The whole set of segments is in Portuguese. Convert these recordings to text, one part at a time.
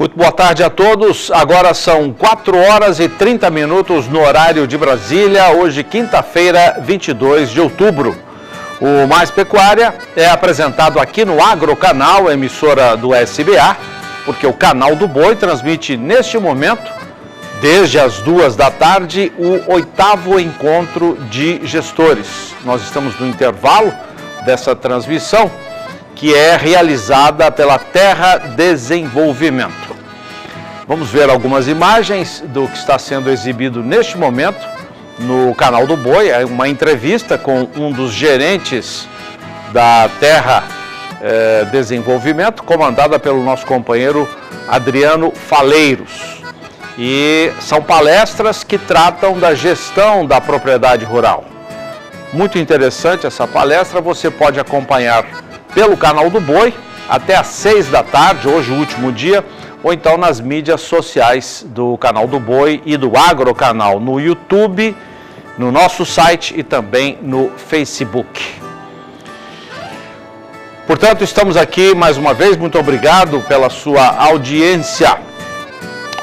Muito boa tarde a todos. Agora são 4 horas e 30 minutos no horário de Brasília, hoje quinta-feira, 22 de outubro. O Mais Pecuária é apresentado aqui no Agrocanal, emissora do SBA, porque o Canal do Boi transmite neste momento, desde as 2 da tarde, o 8º encontro de gestores. Nós estamos no intervalo dessa transmissão, que é realizada pela Terra Desenvolvimento. Vamos ver algumas imagens do que está sendo exibido neste momento no Canal do Boi. É uma entrevista com um dos gerentes da Terra Desenvolvimento, comandada pelo nosso companheiro Adriano Faleiros. E são palestras que tratam da gestão da propriedade rural. Muito interessante essa palestra, você pode acompanhar pelo Canal do Boi até às 6 da tarde, hoje o último dia, ou então nas mídias sociais do Canal do Boi e do Agrocanal, no YouTube, no nosso site e também no Facebook. Portanto, estamos aqui mais uma vez, muito obrigado pela sua audiência.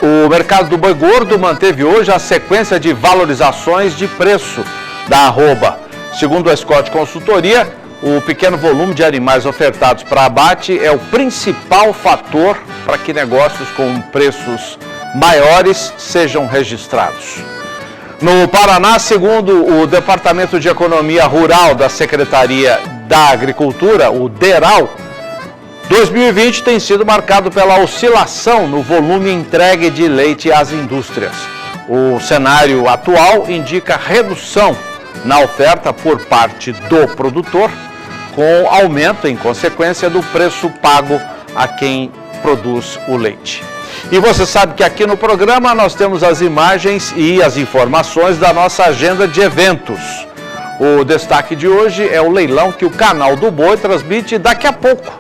O mercado do boi gordo manteve hoje a sequência de valorizações de preço da arroba. Segundo a Scott Consultoria, o pequeno volume de animais ofertados para abate é o principal fator para que negócios com preços maiores sejam registrados. No Paraná, segundo o Departamento de Economia Rural da Secretaria da Agricultura, o DERAL, 2020 tem sido marcado pela oscilação no volume entregue de leite às indústrias. O cenário atual indica redução na oferta por parte do produtor, com aumento em consequência do preço pago a quem produz o leite. E você sabe que aqui no programa nós temos as imagens e as informações da nossa agenda de eventos. O destaque de hoje é o leilão que o Canal do Boi transmite daqui a pouco.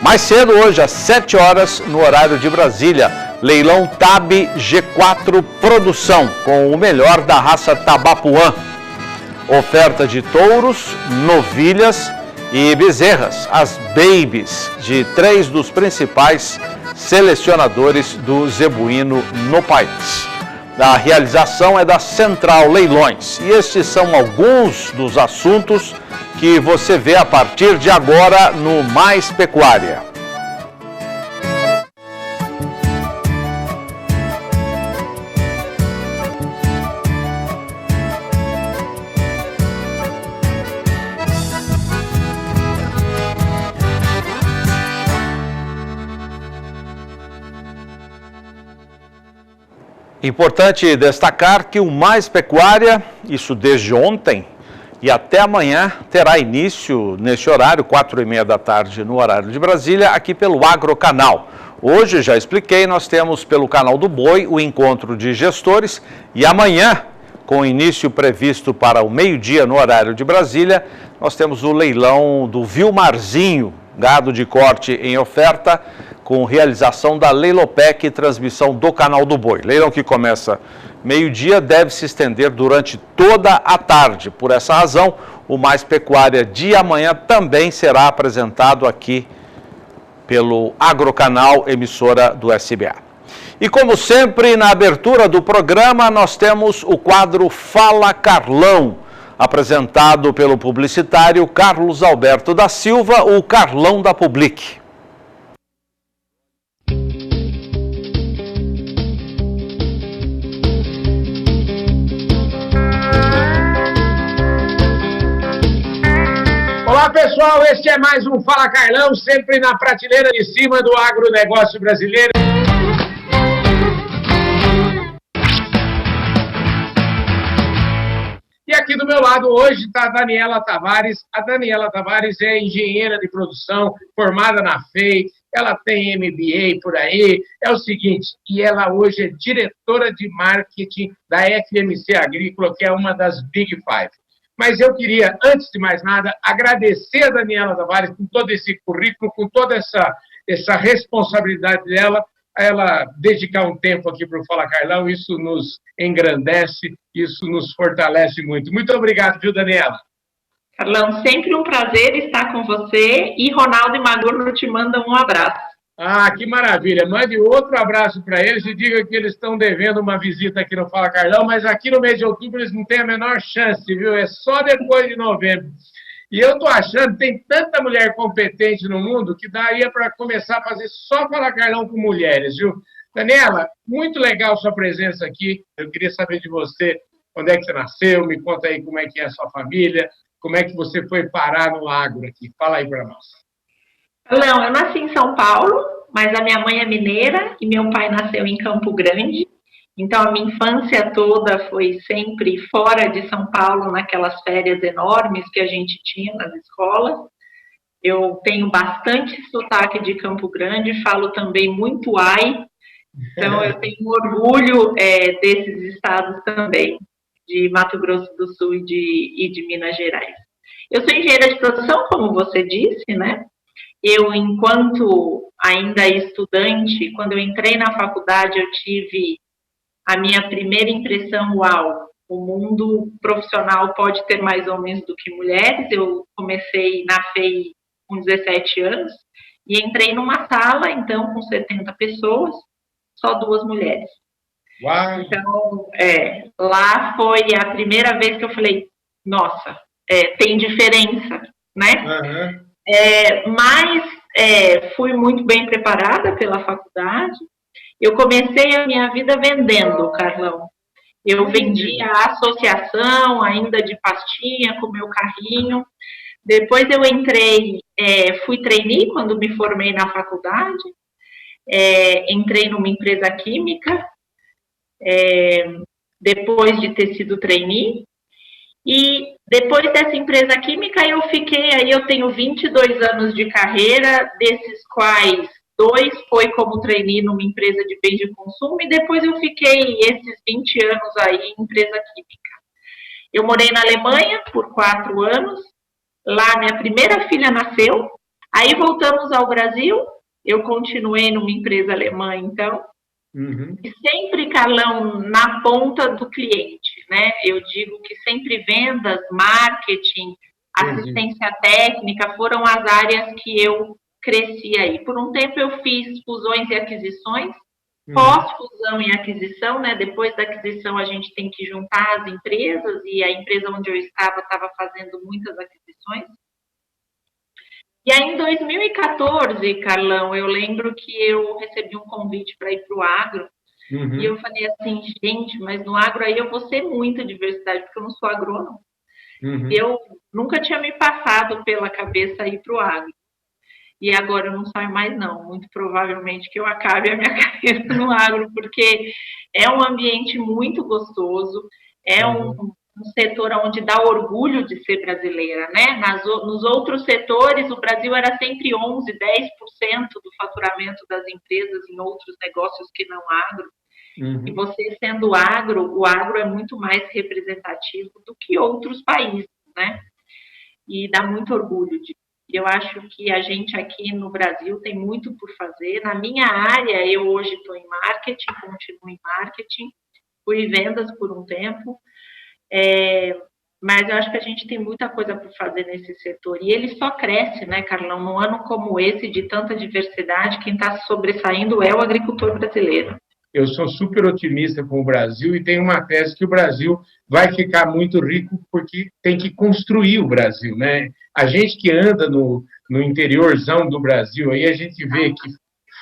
Mais cedo hoje, às 7 horas, no horário de Brasília, leilão TAB G4 Produção, com o melhor da raça Tabapuã. Oferta de touros, novilhas e bezerras, as babies de 3 dos principais selecionadores do zebuíno no país. A realização é da Central Leilões e estes são alguns dos assuntos que você vê a partir de agora no Mais Pecuária. Importante destacar que o Mais Pecuária, isso desde ontem e até amanhã, terá início neste horário, 4h30 da tarde, no horário de Brasília, aqui pelo Agrocanal. Hoje, já expliquei, nós temos pelo Canal do Boi o encontro de gestores e amanhã, com início previsto para o meio-dia no horário de Brasília, nós temos o leilão do Vilmarzinho, gado de corte em oferta, com realização da Leilopec e transmissão do Canal do Boi. Leilão que começa meio-dia, deve se estender durante toda a tarde. Por essa razão, o Mais Pecuária de amanhã também será apresentado aqui pelo Agrocanal, emissora do SBA. E como sempre, na abertura do programa, nós temos o quadro Fala Carlão, apresentado pelo publicitário Carlos Alberto da Silva, o Carlão da Public. Olá pessoal, este é mais um Fala Carlão, sempre na prateleira de cima do agronegócio brasileiro. E aqui do meu lado hoje está a Daniela Tavares. A Daniela Tavares é engenheira de produção, formada na FEI, ela tem MBA por aí. É o seguinte, e ela hoje é diretora de marketing da FMC Agrícola, que é uma das Big Five. Mas eu queria, antes de mais nada, agradecer a Daniela Tavares com todo esse currículo, com toda essa responsabilidade dela, a ela dedicar um tempo aqui para o Fala Carlão. Isso nos engrandece, isso nos fortalece muito. Muito obrigado, viu, Daniela? Carlão, sempre um prazer estar com você, e Ronaldo e Maduro te mandam um abraço. Ah, que maravilha. Mande outro abraço para eles e diga que eles estão devendo uma visita aqui no Fala Carlão, mas aqui no mês de outubro eles não têm a menor chance, viu? É só depois de novembro. E eu estou achando que tem tanta mulher competente no mundo que daria para começar a fazer só Fala Carlão com mulheres, viu? Daniela, muito legal sua presença aqui. Eu queria saber de você, onde é que você nasceu, me conta aí como é que é a sua família, como é que você foi parar no agro aqui. Fala aí para nós. Não, eu nasci em São Paulo, mas a minha mãe é mineira e meu pai nasceu em Campo Grande. Então, a minha infância toda foi sempre fora de São Paulo, naquelas férias enormes que a gente tinha nas escolas. Eu tenho bastante sotaque de Campo Grande, falo também muito ai, então eu tenho orgulho desses estados também, de Mato Grosso do Sul e de Minas Gerais. Eu sou engenheira de produção, como você disse, né? Eu, enquanto ainda estudante, quando eu entrei na faculdade, eu tive a minha primeira impressão, uau, o mundo profissional pode ter mais homens do que mulheres. Eu comecei na FEI com 17 anos e entrei numa sala, então, com 70 pessoas, só 2 mulheres. Uau. Então, lá foi a primeira vez que eu falei, nossa, tem diferença, né? Uhum. Mas fui muito bem preparada pela faculdade. Eu comecei a minha vida vendendo, Carlão. Eu vendia a associação, ainda de pastinha, com meu carrinho. Depois eu entrei, fui trainee quando me formei na faculdade. Entrei numa empresa química, depois de ter sido trainee. E depois dessa empresa química eu fiquei, aí eu tenho 22 anos de carreira, desses quais 2 foi como trainee numa empresa de bens de consumo e depois eu fiquei esses 20 anos aí em empresa química. Eu morei na Alemanha por 4 anos, lá minha primeira filha nasceu, aí voltamos ao Brasil, eu continuei numa empresa alemã então, e sempre, Carlão, na ponta do cliente, né? Eu digo que sempre vendas, marketing, assistência técnica foram as áreas que eu cresci aí. Por um tempo eu fiz fusões e aquisições, pós-fusão e aquisição, né? Depois da aquisição a gente tem que juntar as empresas e a empresa onde eu estava fazendo muitas aquisições. E aí, em 2014, Carlão, eu lembro que eu recebi um convite para ir para o agro. E eu falei assim, gente, mas no agro aí eu vou ser muita diversidade, porque eu não sou agrônomo. Eu nunca tinha me passado pela cabeça ir para o agro. E agora eu não saio mais, não. Muito provavelmente que eu acabe a minha carreira no agro, porque é um ambiente muito gostoso, é um setor onde dá orgulho de ser brasileira, né? Nos outros setores, o Brasil era sempre 11%, 10% do faturamento das empresas em outros negócios que não agro. E você sendo agro, o agro é muito mais representativo do que outros países, né? E dá muito orgulho disso. Eu acho que a gente aqui no Brasil tem muito por fazer. Na minha área, eu hoje estou em marketing, continuo em marketing, fui em vendas por um tempo, mas eu acho que a gente tem muita coisa por fazer nesse setor. E ele só cresce, né, Carlão? Num ano como esse, de tanta diversidade, quem está sobressaindo é o agricultor brasileiro. Eu sou super otimista com o Brasil e tenho uma tese que o Brasil vai ficar muito rico porque tem que construir o Brasil, né? A gente que anda no interiorzão do Brasil, aí a gente vê que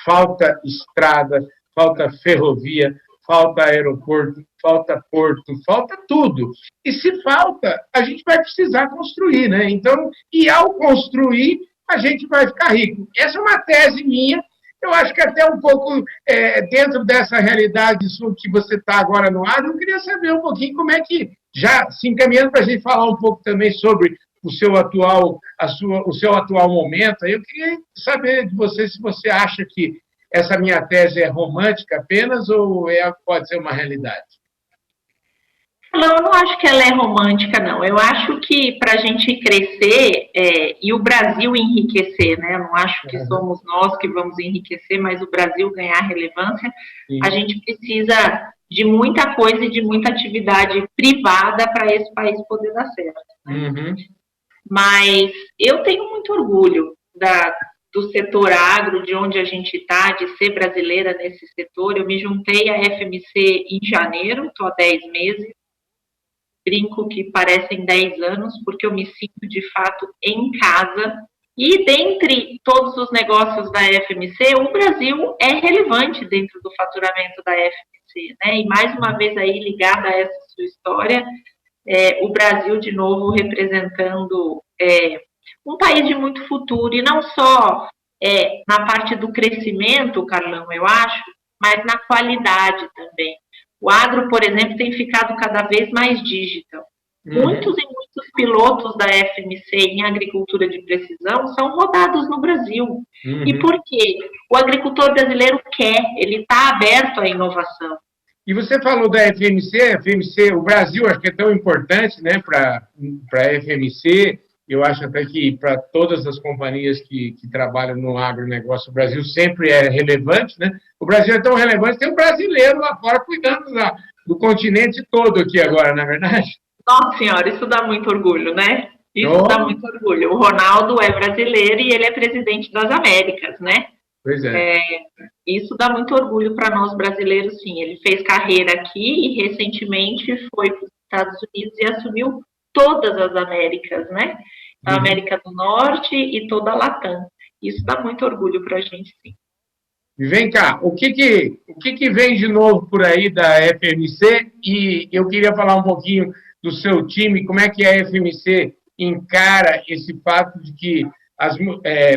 falta estrada, falta ferrovia, falta aeroporto, falta porto, falta tudo. E se falta, a gente vai precisar construir, né? Então, e ao construir, a gente vai ficar rico. Essa é uma tese minha. Eu acho que até um pouco dentro dessa realidade que você está agora no ar, eu queria saber um pouquinho como é que, já se encaminhando para a gente falar um pouco também sobre o seu atual momento, eu queria saber de você se você acha que essa minha tese é romântica apenas ou pode ser uma realidade. Não, eu não acho que ela é romântica, não. Eu acho que para a gente crescer e o Brasil enriquecer, né? Eu não acho que somos nós que vamos enriquecer, mas o Brasil ganhar relevância, a gente precisa de muita coisa e de muita atividade privada para esse país poder dar certo. Né? Mas eu tenho muito orgulho do setor agro, de onde a gente está, de ser brasileira nesse setor. Eu me juntei à FMC em janeiro, estou há 10 meses, brinco que parecem 10 anos, porque eu me sinto de fato em casa. E dentre todos os negócios da FMC, o Brasil é relevante dentro do faturamento da FMC, né? E mais uma vez aí ligada a essa sua história, o Brasil de novo representando um país de muito futuro, e não só na parte do crescimento, Carlão, eu acho, mas na qualidade também. O agro, por exemplo, tem ficado cada vez mais digital. Muitos e muitos pilotos da FMC em agricultura de precisão são rodados no Brasil. E por quê? O agricultor brasileiro quer, ele está aberto à inovação. E você falou da FMC, o Brasil acho que é tão importante, né, para a FMC. Eu acho até que para todas as companhias que trabalham no agronegócio, o Brasil sempre é relevante, né? O Brasil é tão relevante que tem um brasileiro lá fora cuidando do continente todo aqui agora, não é verdade? Nossa senhora, isso dá muito orgulho, né? Isso dá muito orgulho. O Ronaldo é brasileiro e ele é presidente das Américas, né? Pois é. Isso dá muito orgulho para nós brasileiros, sim. Ele fez carreira aqui e recentemente foi para os Estados Unidos e assumiu todas as Américas, né? A América do Norte e toda a Latam. Isso dá muito orgulho para a gente, sim. E vem cá, o que vem de novo por aí da FMC? E eu queria falar um pouquinho do seu time, como é que a FMC encara esse fato de que,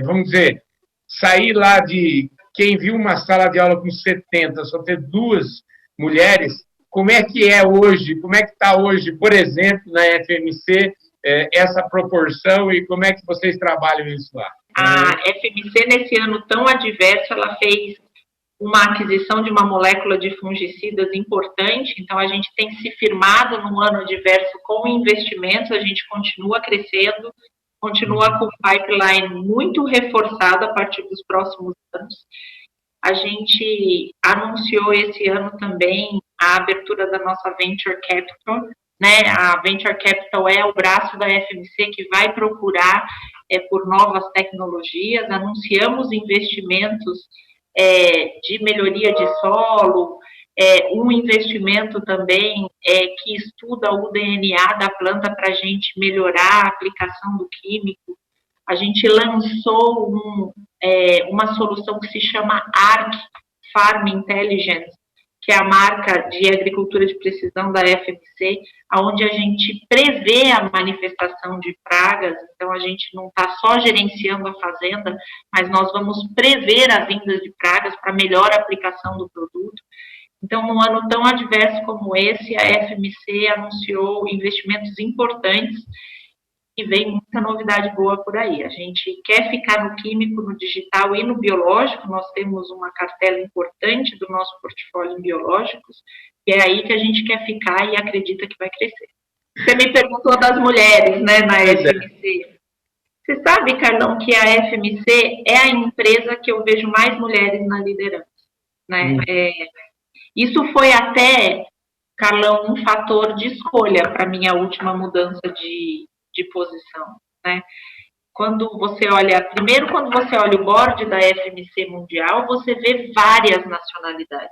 vamos dizer, sair lá de quem viu uma sala de aula com 70, só ter 2 mulheres, como é que é hoje, como é que está hoje, por exemplo, na FMC, essa proporção e como é que vocês trabalham isso lá? A FMC, nesse ano tão adverso, ela fez uma aquisição de uma molécula de fungicidas importante, então a gente tem se firmado num ano adverso com investimentos, a gente continua crescendo, continua com o pipeline muito reforçado a partir dos próximos anos. A gente anunciou esse ano também a abertura da nossa Venture Capital, né? A Venture Capital é o braço da FMC que vai procurar por novas tecnologias. Anunciamos investimentos de melhoria de solo, um investimento também que estuda o DNA da planta para a gente melhorar a aplicação do químico. A gente lançou uma solução que se chama ARC, Farm Intelligence, que é a marca de agricultura de precisão da FMC, onde a gente prevê a manifestação de pragas. Então, a gente não está só gerenciando a fazenda, mas nós vamos prever a vinda de pragas para melhor aplicação do produto. Então, num ano tão adverso como esse, a FMC anunciou investimentos importantes e vem muita novidade boa por aí. A gente quer ficar no químico, no digital e no biológico. Nós temos uma cartela importante do nosso portfólio em biológicos, e é aí que a gente quer ficar e acredita que vai crescer. Você me perguntou das mulheres, né, na FMC. Você sabe, Carlão, que a FMC é a empresa que eu vejo mais mulheres na liderança, né? Isso foi até, Carlão, um fator de escolha para minha última mudança de posição, né? Quando você olha o board da FMC mundial, você vê várias nacionalidades.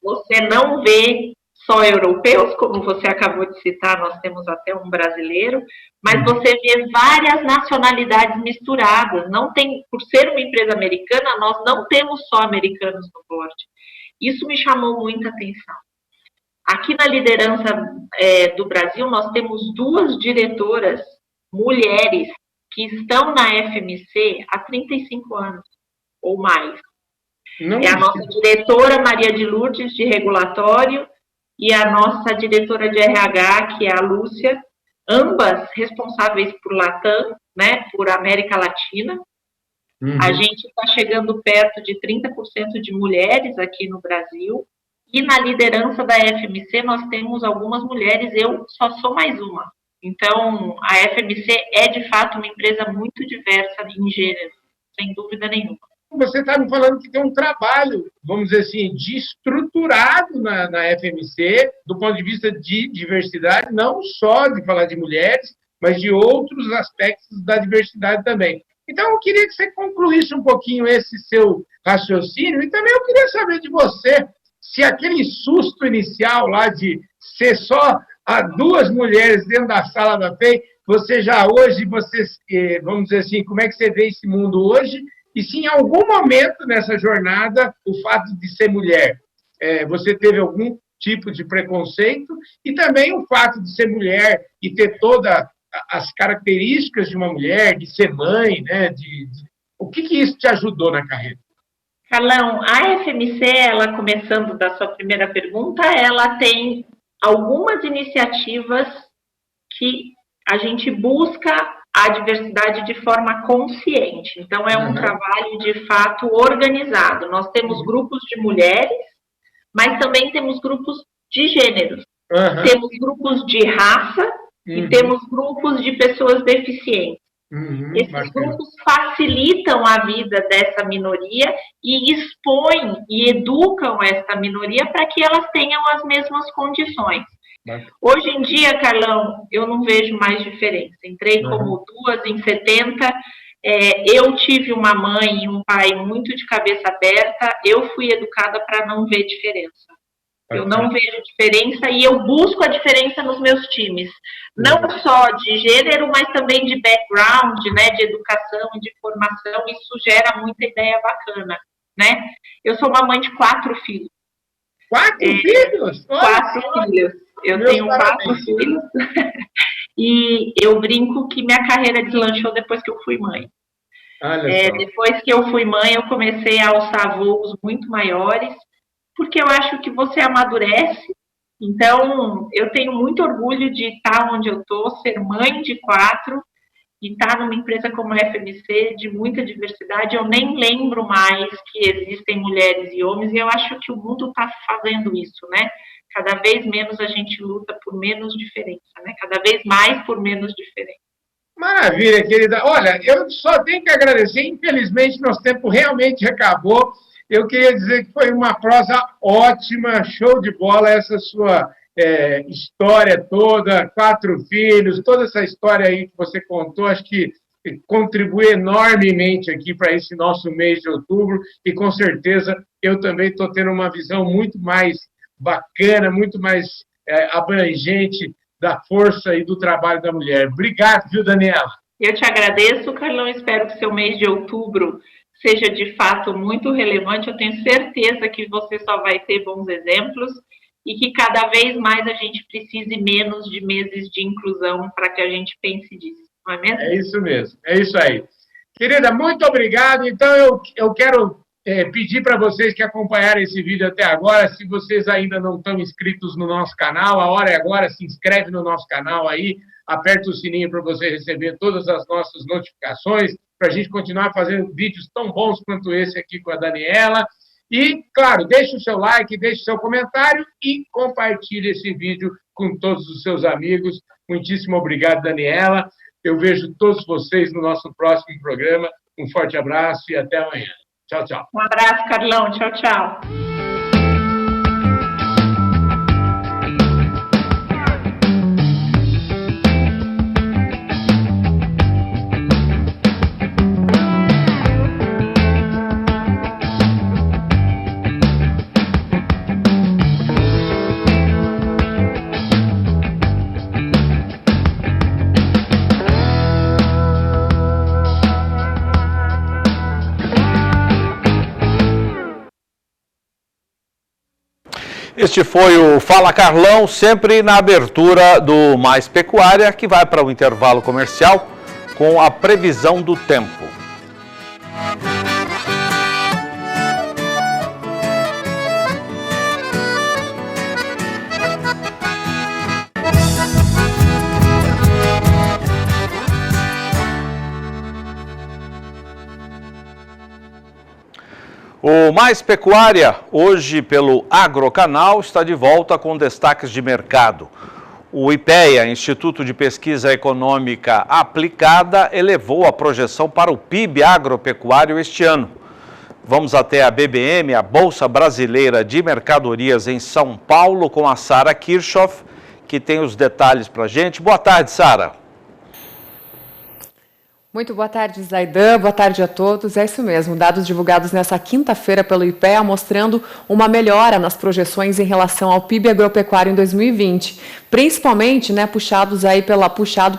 Você não vê só europeus, como você acabou de citar, nós temos até um brasileiro, mas você vê várias nacionalidades misturadas. Não tem, por ser uma empresa americana, nós não temos só americanos no board. Isso me chamou muita atenção. Aqui na liderança do Brasil, nós temos 2 diretoras mulheres que estão na FMC há 35 anos ou mais. É a nossa diretora Maria de Lourdes, de regulatório, e a nossa diretora de RH, que é a Lúcia, ambas responsáveis por Latam, né, por América Latina. A gente está chegando perto de 30% de mulheres aqui no Brasil. E na liderança da FMC nós temos algumas mulheres, eu só sou mais uma. Então, a FMC é, de fato, uma empresa muito diversa em gênero, sem dúvida nenhuma. Você está me falando que tem um trabalho, vamos dizer assim, de estruturado na FMC, do ponto de vista de diversidade, não só de falar de mulheres, mas de outros aspectos da diversidade também. Então, eu queria que você concluísse um pouquinho esse seu raciocínio e também eu queria saber de você se aquele susto inicial lá de ser só duas mulheres dentro da sala da FEI, você já hoje, vamos dizer assim, como é que você vê esse mundo hoje? E se em algum momento nessa jornada, o fato de ser mulher, você teve algum tipo de preconceito, e também o fato de ser mulher e ter todas as características de uma mulher, de ser mãe, né? O que isso te ajudou na carreira? Carlão, a FMC, ela começando da sua primeira pergunta, ela tem algumas iniciativas que a gente busca a diversidade de forma consciente. Então, é um trabalho, de fato, organizado. Nós temos grupos de mulheres, mas também temos grupos de gêneros. Temos grupos de raça e temos grupos de pessoas deficientes. Esses grupos facilitam a vida dessa minoria e expõem e educam essa minoria para que elas tenham as mesmas condições. Hoje em dia, Carlão, eu não vejo mais diferença. Entrei como 2 em 70, eu tive uma mãe e um pai muito de cabeça aberta, eu fui educada para não ver diferença. Eu não vejo diferença e eu busco a diferença nos meus times. Não só de gênero, mas também de background, né, de educação e de formação. Isso gera muita ideia bacana, né? Eu sou uma mãe de 4 filhos. 4 filhos? 4 filhos. Eu tenho 4 filhos. E eu brinco que minha carreira deslanchou depois que eu fui mãe. Depois que eu fui mãe, eu comecei a alçar voos muito maiores, porque eu acho que você amadurece. Então, eu tenho muito orgulho de estar onde eu estou, ser mãe de 4 e estar numa empresa como a FMC, de muita diversidade. Eu nem lembro mais que existem mulheres e homens, e eu acho que o mundo está fazendo isso, né? Cada vez menos a gente luta por menos diferença, né? Cada vez mais por menos diferença. Maravilha, querida. Olha, eu só tenho que agradecer. Infelizmente, nosso tempo realmente acabou. Eu queria dizer que foi uma prosa ótima, show de bola, essa sua história toda, 4 filhos, toda essa história aí que você contou, acho que contribui enormemente aqui para esse nosso mês de outubro, e com certeza eu também estou tendo uma visão muito mais bacana, muito mais abrangente da força e do trabalho da mulher. Obrigado, viu, Daniela? Eu te agradeço, Carlão, espero que seu mês de outubro seja de fato muito relevante. Eu tenho certeza que você só vai ter bons exemplos e que cada vez mais a gente precise menos de meses de inclusão para que a gente pense disso, não é mesmo? É isso mesmo, é isso aí. Querida, muito obrigado. Então, eu quero pedir para vocês que acompanharam esse vídeo até agora, se vocês ainda não estão inscritos no nosso canal, a hora é agora, se inscreve no nosso canal aí, aperta o sininho para você receber todas as nossas notificações, para a gente continuar fazendo vídeos tão bons quanto esse aqui com a Daniela. E, claro, deixe o seu like, deixe o seu comentário e compartilhe esse vídeo com todos os seus amigos. Muitíssimo obrigado, Daniela. Eu vejo todos vocês no nosso próximo programa. Um forte abraço e até amanhã. Tchau, tchau. Um abraço, Carlão. Tchau, tchau. Este foi o Fala Carlão, sempre na abertura do Mais Pecuária, que vai para o intervalo comercial com a previsão do tempo. O Mais Pecuária, hoje pelo Agrocanal, está de volta com destaques de mercado. O IPEA, Instituto de Pesquisa Econômica Aplicada, elevou a projeção para o PIB agropecuário este ano. Vamos até a BBM, a Bolsa Brasileira de Mercadorias em São Paulo, com a Sara Kirchhoff, que tem os detalhes para a gente. Boa tarde, Sara. Muito boa tarde, Zaidan. Boa tarde a todos. É isso mesmo, dados divulgados nessa quinta-feira pelo IPEA mostrando uma melhora nas projeções em relação ao PIB agropecuário em 2020, principalmente puxado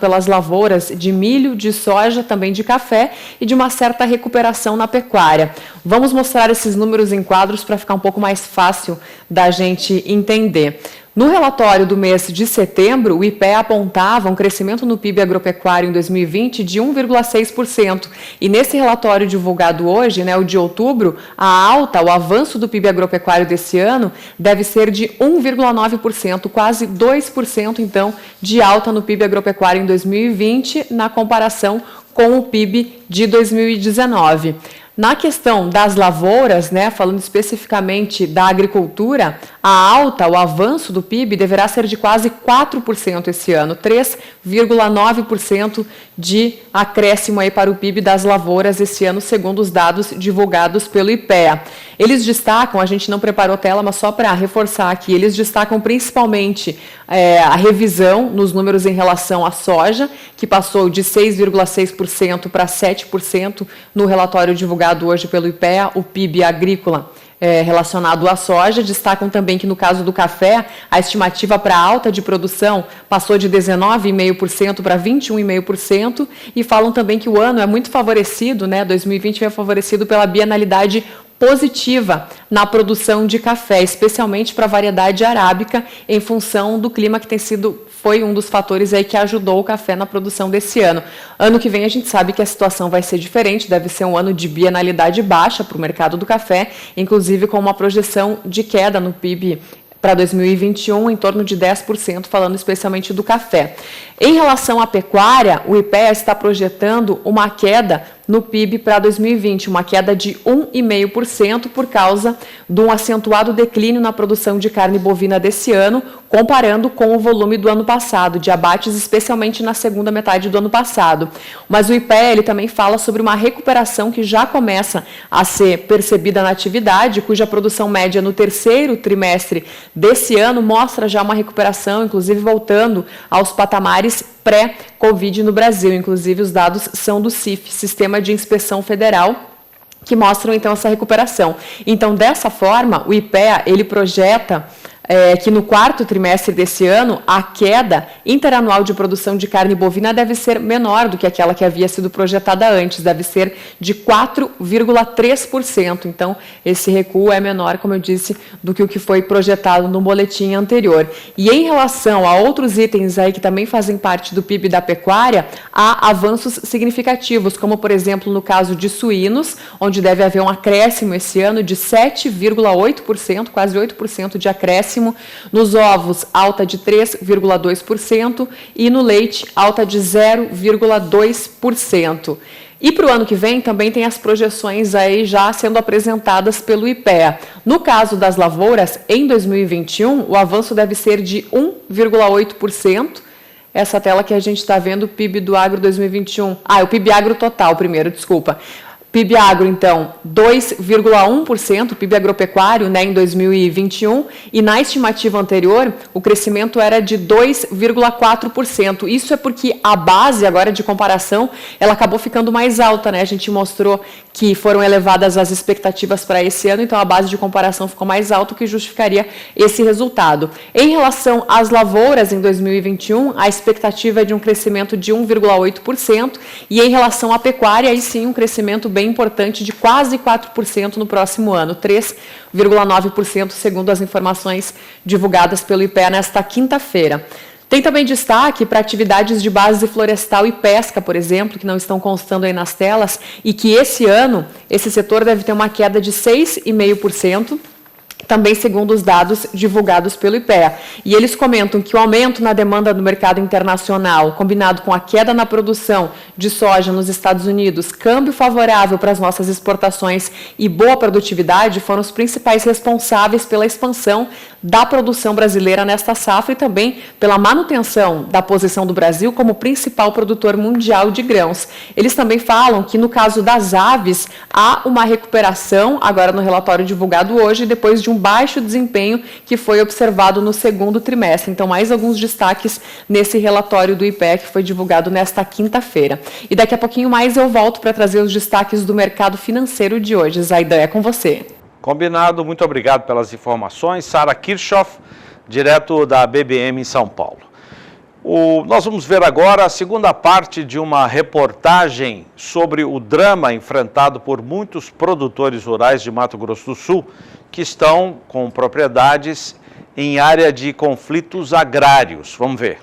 pelas lavouras de milho, de soja, também de café e de uma certa recuperação na pecuária. Vamos mostrar esses números em quadros para ficar um pouco mais fácil da gente entender. No relatório do mês de setembro, o IPEA apontava um crescimento no PIB agropecuário em 2020 de 1,6%. E nesse relatório divulgado hoje, o de outubro, o avanço do PIB agropecuário desse ano deve ser de 1,9%, quase 2%, então, de alta no PIB agropecuário em 2020, na comparação com o PIB de 2019. Na questão das lavouras, falando especificamente da agricultura, o avanço do PIB deverá ser de quase 4% esse ano, 3,9% de acréscimo aí para o PIB das lavouras esse ano, segundo os dados divulgados pelo IPEA. Eles destacam, a gente não preparou tela, mas só para reforçar aqui, eles destacam principalmente a revisão nos números em relação à soja, que passou de 6,6% para 7% no relatório divulgado hoje pelo IPEA, o PIB agrícola relacionado à soja. Destacam também que no caso do café, a estimativa para alta de produção passou de 19,5% para 21,5% e falam também que o ano é muito favorecido, 2020 é favorecido pela bienalidade positiva na produção de café, especialmente para a variedade arábica, em função do clima que foi um dos fatores aí que ajudou o café na produção desse ano. Ano que vem a gente sabe que a situação vai ser diferente, deve ser um ano de bienalidade baixa para o mercado do café, inclusive com uma projeção de queda no PIB para 2021, em torno de 10%, falando especialmente do café. Em relação à pecuária, o IPEA está projetando uma queda no PIB para 2020, uma queda de 1,5% por causa de um acentuado declínio na produção de carne bovina desse ano, comparando com o volume do ano passado, de abates especialmente na segunda metade do ano passado. Mas o IPEA ele também fala sobre uma recuperação que já começa a ser percebida na atividade, cuja produção média no terceiro trimestre desse ano mostra já uma recuperação, inclusive voltando aos patamares pré-Covid no Brasil. Inclusive, os dados são do CIF, Sistema de Inspeção Federal, que mostram, então, essa recuperação. Então, dessa forma, o IPEA, ele projeta que no quarto trimestre desse ano, a queda interanual de produção de carne bovina deve ser menor do que aquela que havia sido projetada antes, deve ser de 4,3%. Então, esse recuo é menor, como eu disse, do que o que foi projetado no boletim anterior. E em relação a outros itens aí que também fazem parte do PIB da pecuária, há avanços significativos, como, por exemplo, no caso de suínos, onde deve haver um acréscimo esse ano de 7,8%, quase 8% de acréscimo. Nos ovos, alta de 3,2% e no leite, alta de 0,2%. E para o ano que vem também tem as projeções aí já sendo apresentadas pelo IPEA. No caso das lavouras, em 2021, o avanço deve ser de 1,8%. Essa tela que a gente está vendo, o PIB do agro 2021. O PIB agro total primeiro, desculpa. PIB agro, então, 2,1%, PIB agropecuário, em 2021, e na estimativa anterior, o crescimento era de 2,4%. Isso é porque a base agora de comparação, ela acabou ficando mais alta, A gente mostrou que foram elevadas as expectativas para esse ano, então a base de comparação ficou mais alta, o que justificaria esse resultado. Em relação às lavouras, em 2021, a expectativa é de um crescimento de 1,8%, e em relação à pecuária, aí sim, um crescimento bem importante de quase 4% no próximo ano, 3,9% segundo as informações divulgadas pelo IPEA nesta quinta-feira. Tem também destaque para atividades de base florestal e pesca, por exemplo, que não estão constando aí nas telas, e que esse ano esse setor deve ter uma queda de 6,5%, também segundo os dados divulgados pelo IPEA. E eles comentam que o aumento na demanda do mercado internacional, combinado com a queda na produção de soja nos Estados Unidos, câmbio favorável para as nossas exportações e boa produtividade foram os principais responsáveis pela expansão da produção brasileira nesta safra e também pela manutenção da posição do Brasil como principal produtor mundial de grãos. Eles também falam que no caso das aves há uma recuperação agora no relatório divulgado hoje, depois de um baixo desempenho que foi observado no segundo trimestre. Então, mais alguns destaques nesse relatório do IPEA que foi divulgado nesta quinta-feira. E daqui a pouquinho mais eu volto para trazer os destaques do mercado financeiro de hoje. Zaidan, é com você. Combinado, muito obrigado pelas informações. Sara Kirchhoff, direto da BBM em São Paulo. Nós vamos ver agora a segunda parte de uma reportagem sobre o drama enfrentado por muitos produtores rurais de Mato Grosso do Sul que estão com propriedades em área de conflitos agrários. Vamos ver.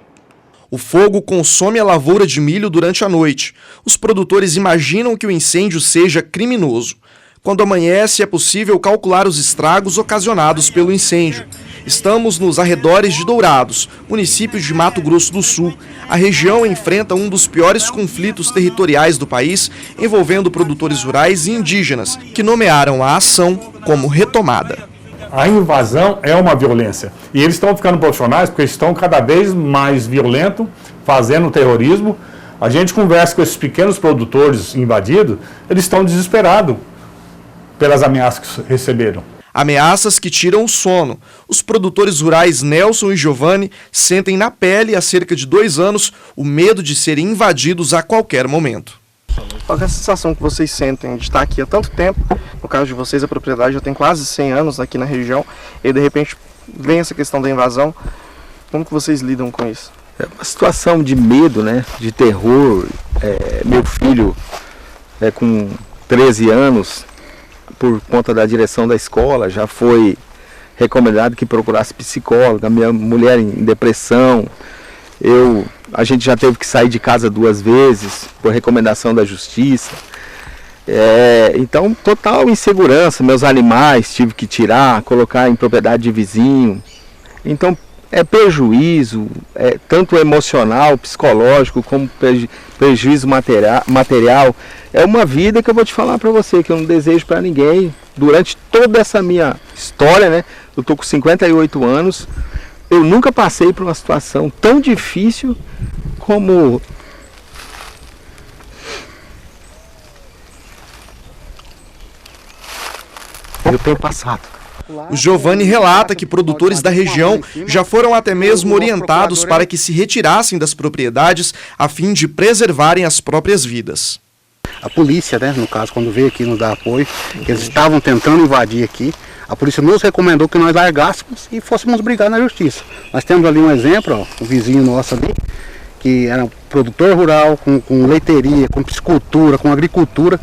O fogo consome a lavoura de milho durante a noite. Os produtores imaginam que o incêndio seja criminoso. Quando amanhece, é possível calcular os estragos ocasionados pelo incêndio. Estamos nos arredores de Dourados, município de Mato Grosso do Sul. A região enfrenta um dos piores conflitos territoriais do país, envolvendo produtores rurais e indígenas, que nomearam a ação como retomada. A invasão é uma violência. E eles estão ficando profissionais porque estão cada vez mais violentos, fazendo terrorismo. A gente conversa com esses pequenos produtores invadidos, eles estão desesperados pelas ameaças que receberam. Ameaças que tiram o sono. Os produtores rurais Nelson e Giovanni sentem na pele há cerca de 2 anos o medo de serem invadidos a qualquer momento. Qual é a sensação que vocês sentem de estar aqui há tanto tempo? No caso de vocês, a propriedade já tem quase 100 anos aqui na região e de repente vem essa questão da invasão. Como que vocês lidam com isso? É uma situação de medo, né? De terror. Meu filho com 13 anos, por conta da direção da escola, já foi recomendado que procurasse psicólogo. A minha mulher em depressão. A gente já teve que sair de casa 2 vezes por recomendação da justiça. Então, total insegurança. Meus animais tive que tirar, colocar em propriedade de vizinho. Então, é prejuízo, tanto emocional, psicológico, como prejuízo material. É uma vida que eu vou te falar para você, que eu não desejo para ninguém. Durante toda essa minha história, né? Eu tô com 58 anos. Eu nunca passei por uma situação tão difícil como eu tenho passado. O Giovanni relata que produtores da região já foram até mesmo orientados para que se retirassem das propriedades a fim de preservarem as próprias vidas. A polícia, né, no caso, quando veio aqui nos dar apoio, eles estavam tentando invadir aqui. A polícia nos recomendou que nós largássemos e fôssemos brigar na justiça. Nós temos ali um exemplo, ó, o vizinho nosso ali, que era um produtor rural, com leiteria, com piscicultura, com agricultura.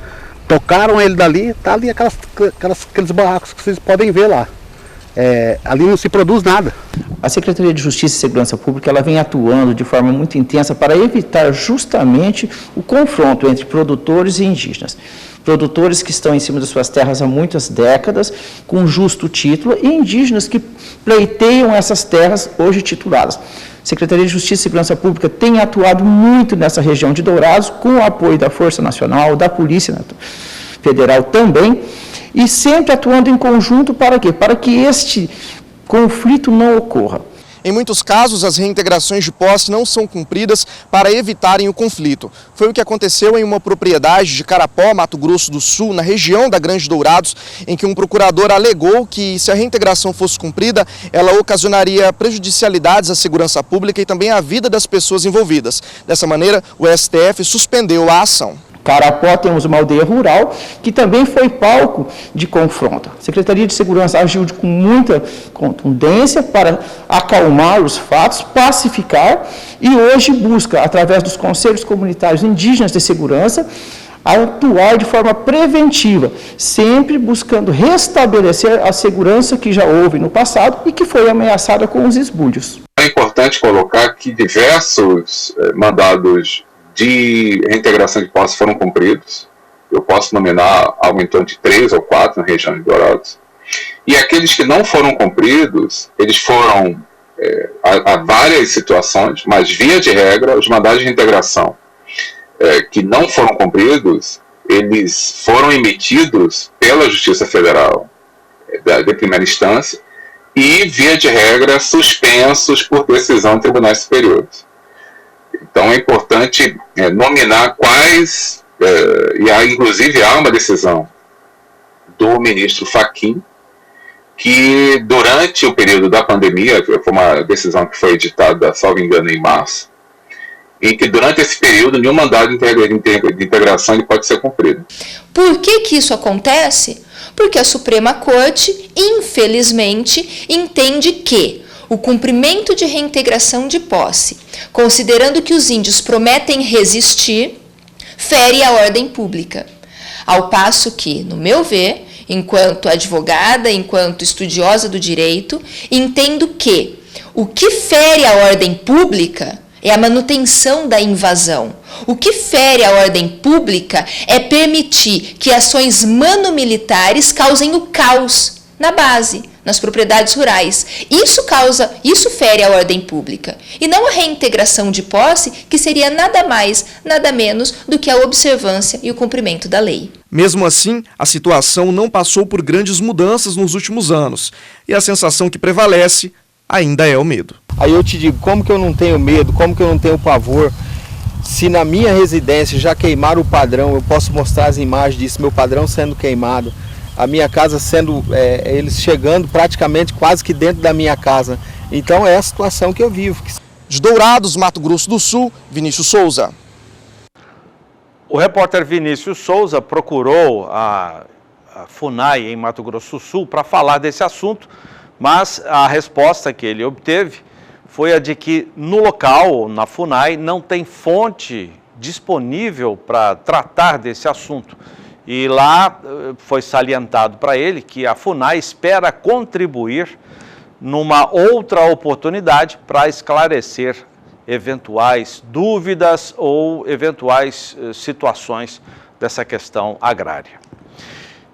Tocaram ele dali, tá ali aqueles barracos que vocês podem ver lá. Ali não se produz nada. A Secretaria de Justiça e Segurança Pública ela vem atuando de forma muito intensa para evitar justamente o confronto entre produtores e indígenas. Produtores que estão em cima das suas terras há muitas décadas, com justo título, e indígenas que pleiteiam essas terras hoje tituladas. A Secretaria de Justiça e Segurança Pública tem atuado muito nessa região de Dourados, com o apoio da Força Nacional, da Polícia Federal também, e sempre atuando em conjunto para quê? Para que este conflito não ocorra. Em muitos casos, as reintegrações de posse não são cumpridas para evitarem o conflito. Foi o que aconteceu em uma propriedade de Carapó, Mato Grosso do Sul, na região da Grande Dourados, em que um procurador alegou que, se a reintegração fosse cumprida, ela ocasionaria prejudicialidades à segurança pública e também à vida das pessoas envolvidas. Dessa maneira, o STF suspendeu a ação. Carapó temos uma aldeia rural que também foi palco de confronto. A Secretaria de Segurança agiu com muita contundência para acalmar os fatos, pacificar e hoje busca, através dos conselhos comunitários indígenas de segurança, atuar de forma preventiva, sempre buscando restabelecer a segurança que já houve no passado e que foi ameaçada com os esbulhos. É importante colocar que diversos mandados de reintegração de posse foram cumpridos. Eu posso nominar algo em torno de 3 ou 4 na região de Dourados. E aqueles que não foram cumpridos, eles foram, há várias situações, mas via de regra, os mandados de reintegração que não foram cumpridos, eles foram emitidos pela Justiça Federal de primeira instância e, via de regra, suspensos por decisão de tribunais superiores. Então é importante nominar quais, inclusive há uma decisão do ministro Fachin, que durante o período da pandemia, foi uma decisão que foi editada, salvo engano, em março, em que durante esse período nenhum mandado de integração ele pode ser cumprido. Por que isso acontece? Porque a Suprema Corte, infelizmente, entende que o cumprimento de reintegração de posse, considerando que os índios prometem resistir, fere a ordem pública. Ao passo que, no meu ver, enquanto advogada, enquanto estudiosa do direito, entendo que o que fere a ordem pública é a manutenção da invasão. O que fere a ordem pública é permitir que ações mano-militares causem o caos na base, nas propriedades rurais. Isso fere a ordem pública. E não a reintegração de posse, que seria nada mais, nada menos do que a observância e o cumprimento da lei. Mesmo assim, a situação não passou por grandes mudanças nos últimos anos. E a sensação que prevalece ainda é o medo. Aí eu te digo, como que eu não tenho medo, como que eu não tenho pavor? Se na minha residência já queimaram o padrão, eu posso mostrar as imagens disso, meu padrão sendo queimado, a minha casa sendo, eles chegando praticamente quase que dentro da minha casa. Então é a situação que eu vivo. De Dourados, Mato Grosso do Sul, Vinícius Souza. O repórter Vinícius Souza procurou a FUNAI em Mato Grosso do Sul para falar desse assunto, mas a resposta que ele obteve foi a de que no local, na FUNAI, não tem fonte disponível para tratar desse assunto. E lá foi salientado para ele que a FUNAI espera contribuir numa outra oportunidade para esclarecer eventuais dúvidas ou eventuais situações dessa questão agrária.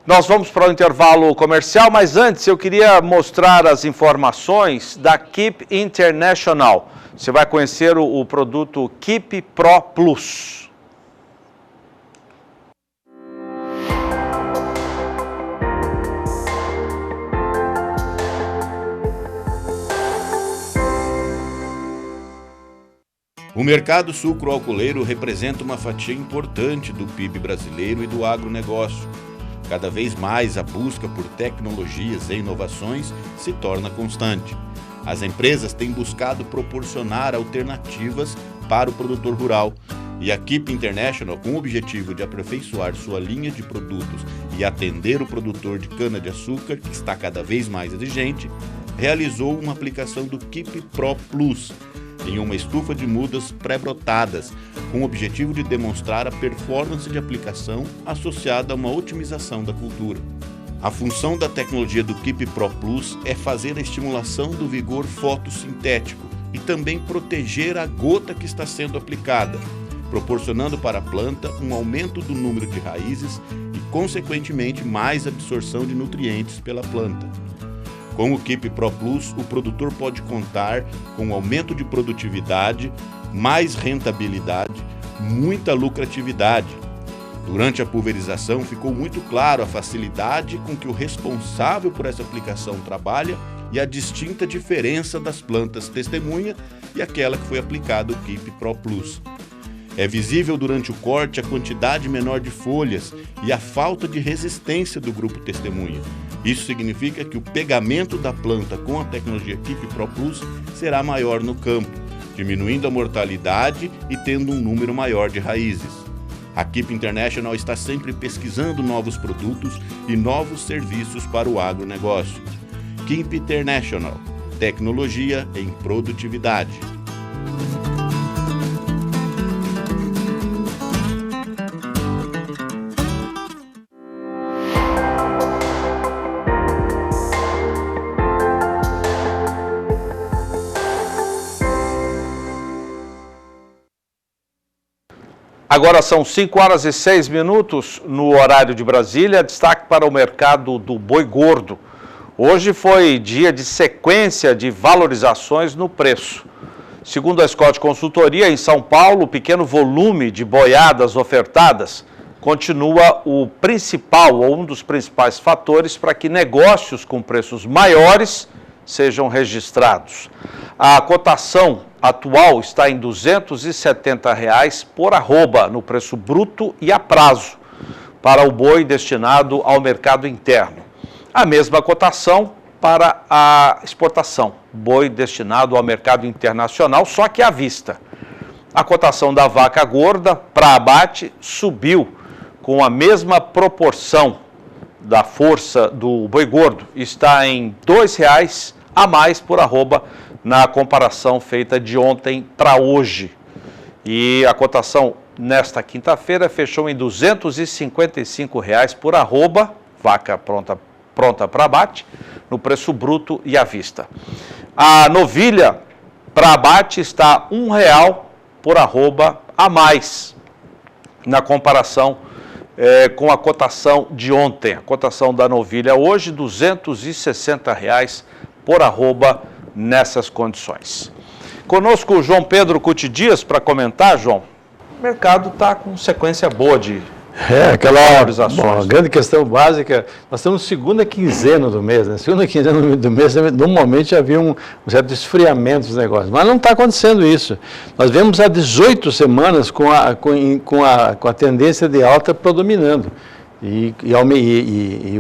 Nós vamos para o intervalo comercial, mas antes eu queria mostrar as informações da Keep International. Você vai conhecer o produto Keep Pro Plus. O mercado sucroalcooleiro representa uma fatia importante do PIB brasileiro e do agronegócio. Cada vez mais a busca por tecnologias e inovações se torna constante. As empresas têm buscado proporcionar alternativas para o produtor rural. E a Keep International, com o objetivo de aperfeiçoar sua linha de produtos e atender o produtor de cana-de-açúcar, que está cada vez mais exigente, realizou uma aplicação do Keep Pro Plus em uma estufa de mudas pré-brotadas, com o objetivo de demonstrar a performance de aplicação associada a uma otimização da cultura. A função da tecnologia do Keep Pro Plus é fazer a estimulação do vigor fotossintético e também proteger a gota que está sendo aplicada, proporcionando para a planta um aumento do número de raízes e, consequentemente, mais absorção de nutrientes pela planta. Com o Keep Pro Plus, o produtor pode contar com um aumento de produtividade, mais rentabilidade, muita lucratividade. Durante a pulverização, ficou muito claro a facilidade com que o responsável por essa aplicação trabalha e a distinta diferença das plantas testemunha e aquela que foi aplicada o Keep Pro Plus. É visível durante o corte a quantidade menor de folhas e a falta de resistência do grupo testemunha. Isso significa que o pegamento da planta com a tecnologia Keep Pro Plus será maior no campo, diminuindo a mortalidade e tendo um número maior de raízes. A Keep International está sempre pesquisando novos produtos e novos serviços para o agronegócio. Keep International, tecnologia em produtividade. Agora são 5h06 no horário de Brasília. Destaque para o mercado do boi gordo. Hoje foi dia de sequência de valorizações no preço. Segundo a Scott Consultoria, em São Paulo, o pequeno volume de boiadas ofertadas continua o principal ou um dos principais fatores para que negócios com preços maiores sejam registrados. A cotação atual está em R$ 270 por arroba, no preço bruto e a prazo, para o boi destinado ao mercado interno. A mesma cotação para a exportação, boi destinado ao mercado internacional, só que à vista. A cotação da vaca gorda para abate subiu com a mesma proporção da força do boi gordo, está em R$ 2,00 a mais por arroba na comparação feita de ontem para hoje. E a cotação nesta quinta-feira fechou em R$ 255,00 por arroba, vaca pronta para abate, no preço bruto e à vista. A novilha para abate está R$ 1,00 por arroba a mais na comparação com a cotação de ontem. A cotação da novilha hoje, R$ 260,00 por arroba nessas condições. Conosco o João Pedro Cuti Dias para comentar, João. O mercado está com sequência boa de valorizações. A grande questão básica, nós estamos segunda quinzena do mês, né? Segunda quinzena do mês, normalmente havia um certo esfriamento dos negócios, mas não está acontecendo isso. Nós vemos há 18 semanas com a tendência de alta predominando. E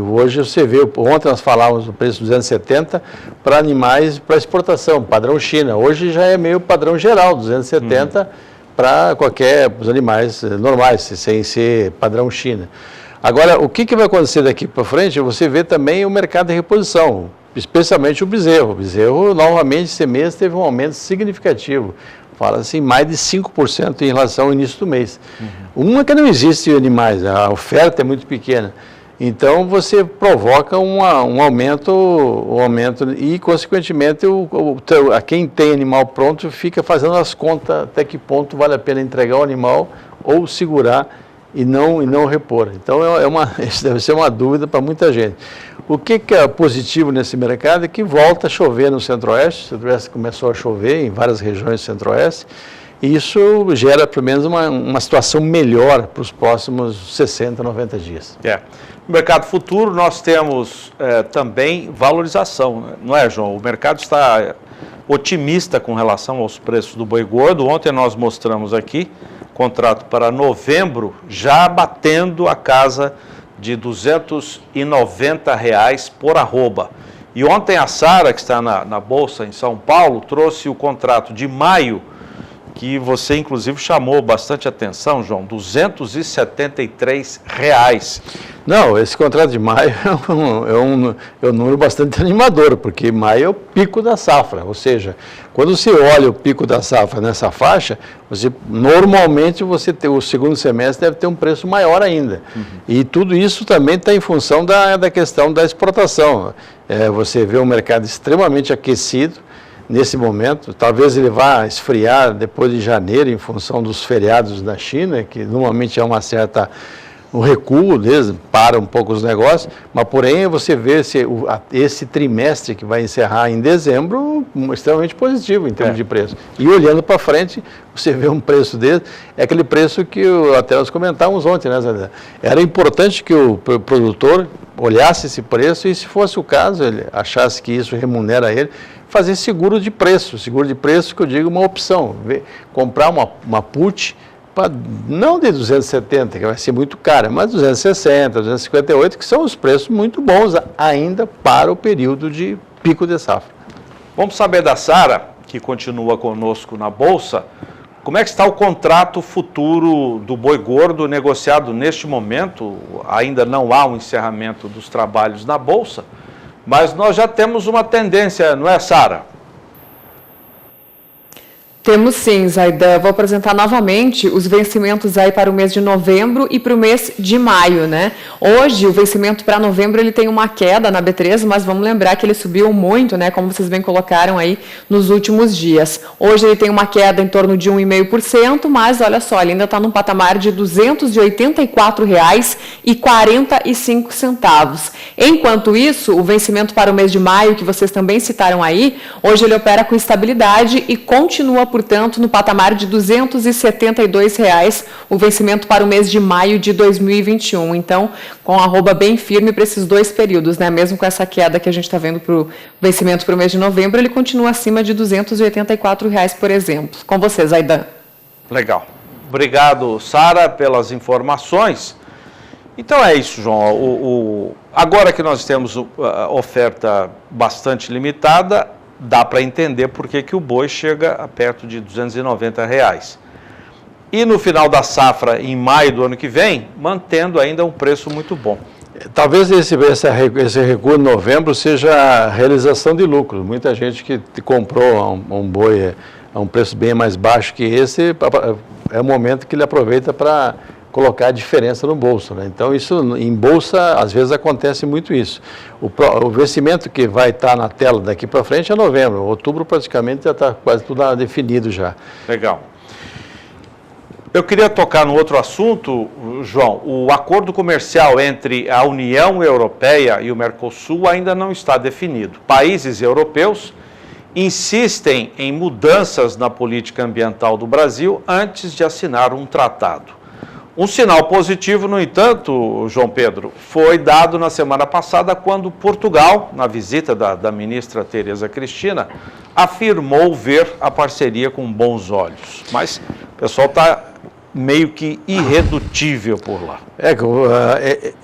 hoje você vê, ontem nós falávamos do preço de 270 para animais para exportação, padrão China. Hoje já é meio padrão geral, 270 para os animais normais, sem ser padrão China. Agora, o que vai acontecer daqui para frente? Você vê também o mercado de reposição, especialmente o bezerro. O bezerro, novamente, esse mês teve um aumento significativo. Fala-se mais de 5% em relação ao início do mês. Uma que não existe animais, a oferta é muito pequena. Então, você provoca um aumento e, consequentemente, a quem tem animal pronto fica fazendo as contas até que ponto vale a pena entregar o animal ou segurar e não repor. Então, isso deve ser uma dúvida para muita gente. O que é positivo nesse mercado é que volta a chover no Centro-Oeste. O Centro-Oeste começou a chover em várias regiões do Centro-Oeste. E isso gera, pelo menos, uma situação melhor para os próximos 60, 90 dias. No mercado futuro, nós temos também valorização, não é, João? O mercado está otimista com relação aos preços do boi gordo. Ontem nós mostramos aqui, contrato para novembro, já batendo a casa de R$ 290,00 por arroba. E ontem a Sara, que está na Bolsa em São Paulo, trouxe o contrato de maio, que você, inclusive, chamou bastante atenção, João, R$ 273,00. Não, esse contrato de maio é um número bastante animador, porque maio é o pico da safra, ou seja, quando você olha o pico da safra nessa faixa, normalmente o segundo semestre deve ter um preço maior ainda. E tudo isso também está em função da questão da exportação. Você vê um mercado extremamente aquecido, nesse momento, talvez ele vá esfriar depois de janeiro em função dos feriados da China, que normalmente é um recuo deles, para um pouco os negócios, mas porém você vê esse trimestre que vai encerrar em dezembro extremamente positivo em termos de preço. E olhando para frente, você vê um preço desse, é aquele preço que até nós comentávamos ontem, né, Zé? Era importante que o produtor olhasse esse preço e, se fosse o caso, ele achasse que isso remunera ele, fazer seguro de preço que eu digo uma opção, comprar uma put, não de 270, que vai ser muito cara, mas 260, 258, que são os preços muito bons ainda para o período de pico de safra. Vamos saber da Sara, que continua conosco na Bolsa, como é que está o contrato futuro do boi gordo negociado neste momento? Ainda não há um encerramento dos trabalhos na Bolsa, mas nós já temos uma tendência, não é, Sara? Temos sim, Zaidan. Vou apresentar novamente os vencimentos aí para o mês de novembro e para o mês de maio, né? Hoje, o vencimento para novembro, ele tem uma queda na B3, mas vamos lembrar que ele subiu muito, né? Como vocês bem colocaram aí nos últimos dias. Hoje ele tem uma queda em torno de 1,5%, mas olha só, ele ainda está num patamar de R$ 284,45. Enquanto isso, o vencimento para o mês de maio, que vocês também citaram aí, hoje ele opera com estabilidade e continua, portanto, no patamar de R$ 272,00 o vencimento para o mês de maio de 2021. Então, com a arroba bem firme para esses dois períodos, né? Mesmo com essa queda que a gente está vendo para o vencimento para o mês de novembro, ele continua acima de R$ 284,00, por exemplo. Com vocês, Zaidan. Legal. Obrigado, Sara, pelas informações. Então é isso, João. Agora que nós temos oferta bastante limitada, dá para entender por que o boi chega a perto de R$290. E no final da safra, em maio do ano que vem, mantendo ainda um preço muito bom. Talvez esse recuo em novembro seja a realização de lucro. Muita gente que comprou um boi a um preço bem mais baixo que esse, é o momento que ele aproveita para colocar a diferença no bolso, né? Então, isso em bolsa, às vezes acontece muito isso. O vencimento que vai estar na tela daqui para frente é novembro. Outubro praticamente já está quase tudo definido já. Legal. Eu queria tocar no outro assunto, João. O acordo comercial entre a União Europeia e o Mercosul ainda não está definido. Países europeus insistem em mudanças na política ambiental do Brasil antes de assinar um tratado. Um sinal positivo, no entanto, João Pedro, foi dado na semana passada quando Portugal, na visita da ministra Tereza Cristina, afirmou ver a parceria com bons olhos. Mas o pessoal está meio que irredutível por lá.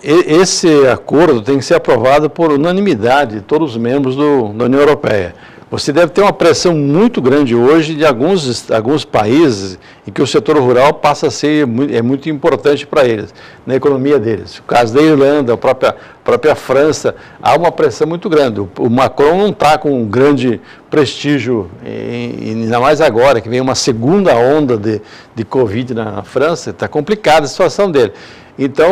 Esse acordo tem que ser aprovado por unanimidade de todos os membros da União Europeia. Você deve ter uma pressão muito grande hoje de alguns países em que o setor rural passa a ser muito importante para eles, na economia deles. O caso da Irlanda, a própria França, há uma pressão muito grande. O Macron não está com um grande prestígio, ainda mais agora, que vem uma segunda onda de Covid na França, está complicada a situação dele. Então,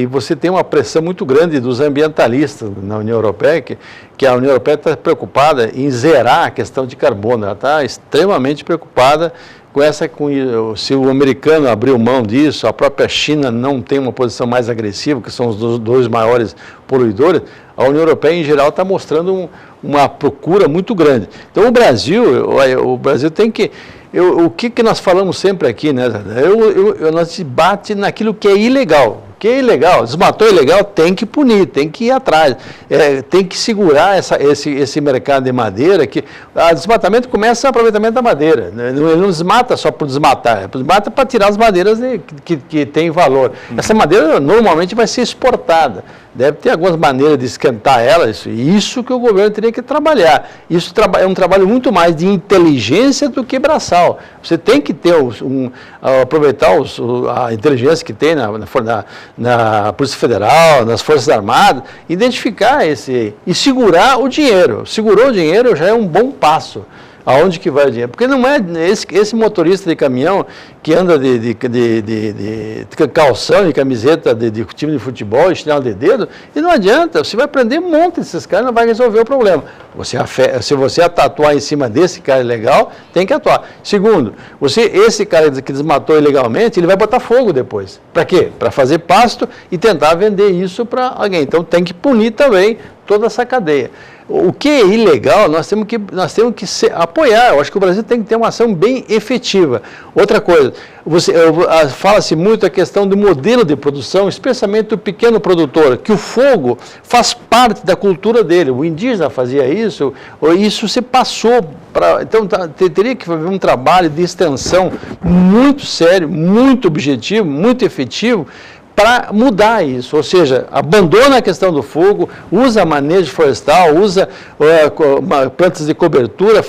você tem uma pressão muito grande dos ambientalistas na União Europeia, que a União Europeia está preocupada em zerar a questão de carbono. Ela está extremamente preocupada se o americano abriu mão disso, a própria China não tem uma posição mais agressiva, que são os dois maiores poluidores, a União Europeia, em geral, está mostrando uma procura muito grande. Então, o Brasil tem que... O que nós falamos sempre aqui, né? Nós se bate naquilo que é ilegal. O que é ilegal, desmatou ilegal, tem que punir, tem que ir atrás, tem que segurar esse mercado de madeira, que o desmatamento começa no aproveitamento da madeira, né? Ele não desmata só por desmatar, desmata para tirar as madeiras que têm valor. Essa madeira normalmente vai ser exportada. Deve ter algumas maneiras de esquentar ela, isso que o governo teria que trabalhar. Isso é um trabalho muito mais de inteligência do que braçal. Você tem que ter aproveitar a inteligência que tem na Polícia Federal, nas Forças Armadas, identificar e segurar o dinheiro. Segurou o dinheiro já é um bom passo. Aonde que vai o dinheiro? Porque não é esse motorista de caminhão que anda de calção e camiseta de time de futebol e chinelo de dedo, e não adianta, você vai prender um monte desses caras, não vai resolver o problema. Se você atuar em cima desse cara ilegal, tem que atuar. Segundo, esse cara que desmatou ilegalmente, ele vai botar fogo depois. Para quê? Para fazer pasto e tentar vender isso para alguém. Então tem que punir também toda essa cadeia. O que é ilegal, nós temos que apoiar. Eu acho que o Brasil tem que ter uma ação bem efetiva. Outra coisa, fala-se muito a questão do modelo de produção, especialmente do pequeno produtor, que o fogo faz parte da cultura dele. O indígena fazia isso se passou para... Então, teria que haver um trabalho de extensão muito sério, muito objetivo, muito efetivo, para mudar isso, ou seja, abandona a questão do fogo, usa manejo florestal, usa plantas de cobertura,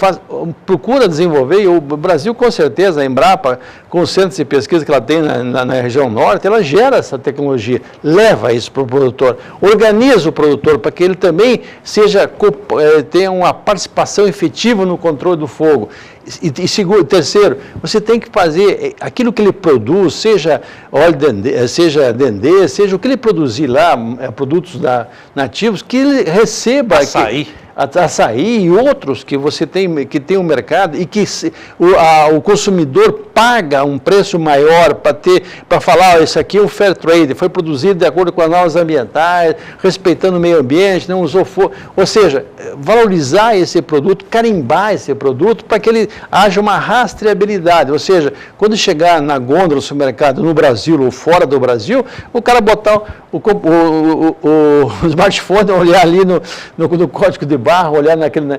procura desenvolver, e o Brasil com certeza, a Embrapa, com os centros de pesquisa que ela tem na região norte, ela gera essa tecnologia, leva isso para o produtor, organiza o produtor para que ele também tenha uma participação efetiva no controle do fogo. E terceiro, você tem que fazer aquilo que ele produz, seja óleo dendê, seja o que ele produzir lá, produtos nativos, que ele receba açaí e outros que você tem um mercado e que o consumidor paga um preço maior para falar, isso aqui é um fair trade, foi produzido de acordo com as normas ambientais, respeitando o meio ambiente, não usou fogo, ou seja, valorizar esse produto, carimbar esse produto para que ele haja uma rastreabilidade, ou seja, quando chegar na gôndola do supermercado no Brasil ou fora do Brasil, o cara botar o smartphone, olhar ali no código de barra barro, olhar naquele, né,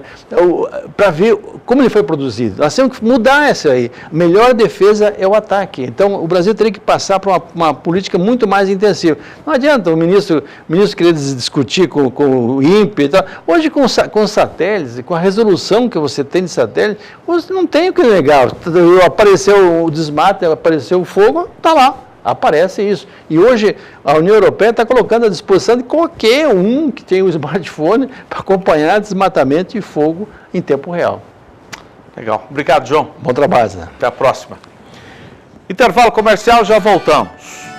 para ver como ele foi produzido. Nós temos que mudar isso aí. A melhor defesa é o ataque. Então, o Brasil teria que passar para uma política muito mais intensiva. Não adianta o ministro querer discutir com o INPE e tal. Hoje, com os satélites, com a resolução que você tem de satélite, você não tem o que negar. Apareceu o desmate, apareceu o fogo, está lá. Aparece isso. E hoje a União Europeia está colocando à disposição de qualquer um que tenha um smartphone para acompanhar desmatamento e fogo em tempo real. Legal. Obrigado, João. Bom trabalho, né? Até a próxima. Intervalo comercial, já voltamos.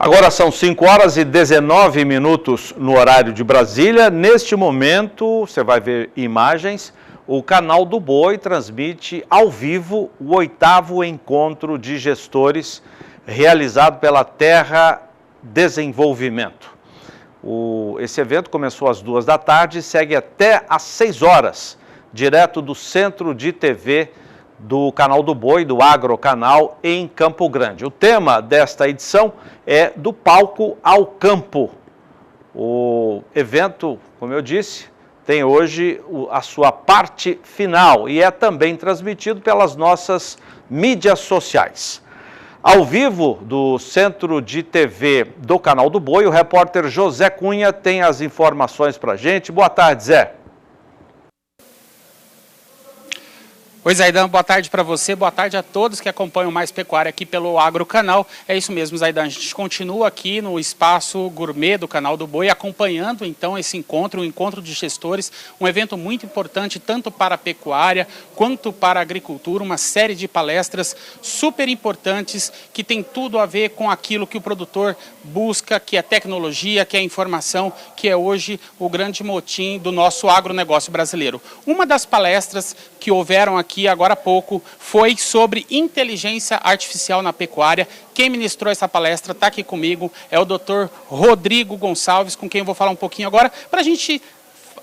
Agora são 5 horas e 19 minutos no horário de Brasília. Neste momento, você vai ver imagens, o canal do Boi transmite ao vivo o 8º encontro de gestores realizado pela Terra Desenvolvimento. Esse evento começou às 2 da tarde e segue até às 6 horas, direto do Centro de TV do Canal do Boi, do Agrocanal, em Campo Grande. O tema desta edição é do palco ao campo. O evento, como eu disse, tem hoje a sua parte final e é também transmitido pelas nossas mídias sociais. Ao vivo do Centro de TV do Canal do Boi, o repórter José Cunha tem as informações para a gente. Boa tarde, Zé. Oi, Zaidan, boa tarde para você, boa tarde a todos que acompanham Mais Pecuária aqui pelo Agrocanal. É isso mesmo, Zaidan, a gente continua aqui no espaço gourmet do Canal do Boi, acompanhando então esse encontro, o encontro de gestores, um evento muito importante tanto para a pecuária quanto para a agricultura, uma série de palestras super importantes que tem tudo a ver com aquilo que o produtor busca, que é tecnologia, que é informação, que é hoje o grande motim do nosso agronegócio brasileiro. Uma das palestras que houveram aqui agora há pouco foi sobre inteligência artificial na pecuária. Quem ministrou essa palestra está aqui comigo, é o Dr. Rodrigo Gonçalves, com quem eu vou falar um pouquinho agora, para a gente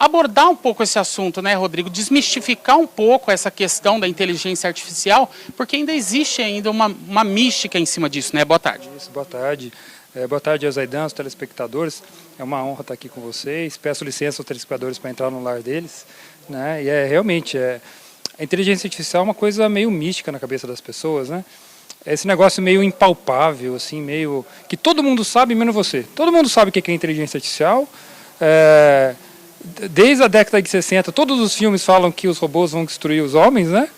abordar um pouco esse assunto, né, Rodrigo? Desmistificar um pouco essa questão da inteligência artificial, porque ainda existe ainda uma mística em cima disso, né? Boa tarde. Isso, boa tarde. Boa tarde, Zaidan, aos telespectadores. É uma honra estar aqui com vocês. Peço licença aos telespectadores para entrar no lar deles, né? E realmente a inteligência artificial é uma coisa meio mística na cabeça das pessoas, né? Esse negócio meio impalpável, assim, meio que todo mundo sabe, menos você. Todo mundo sabe o que é inteligência artificial. Desde a década de 60, todos os filmes falam que os robôs vão destruir os homens, né?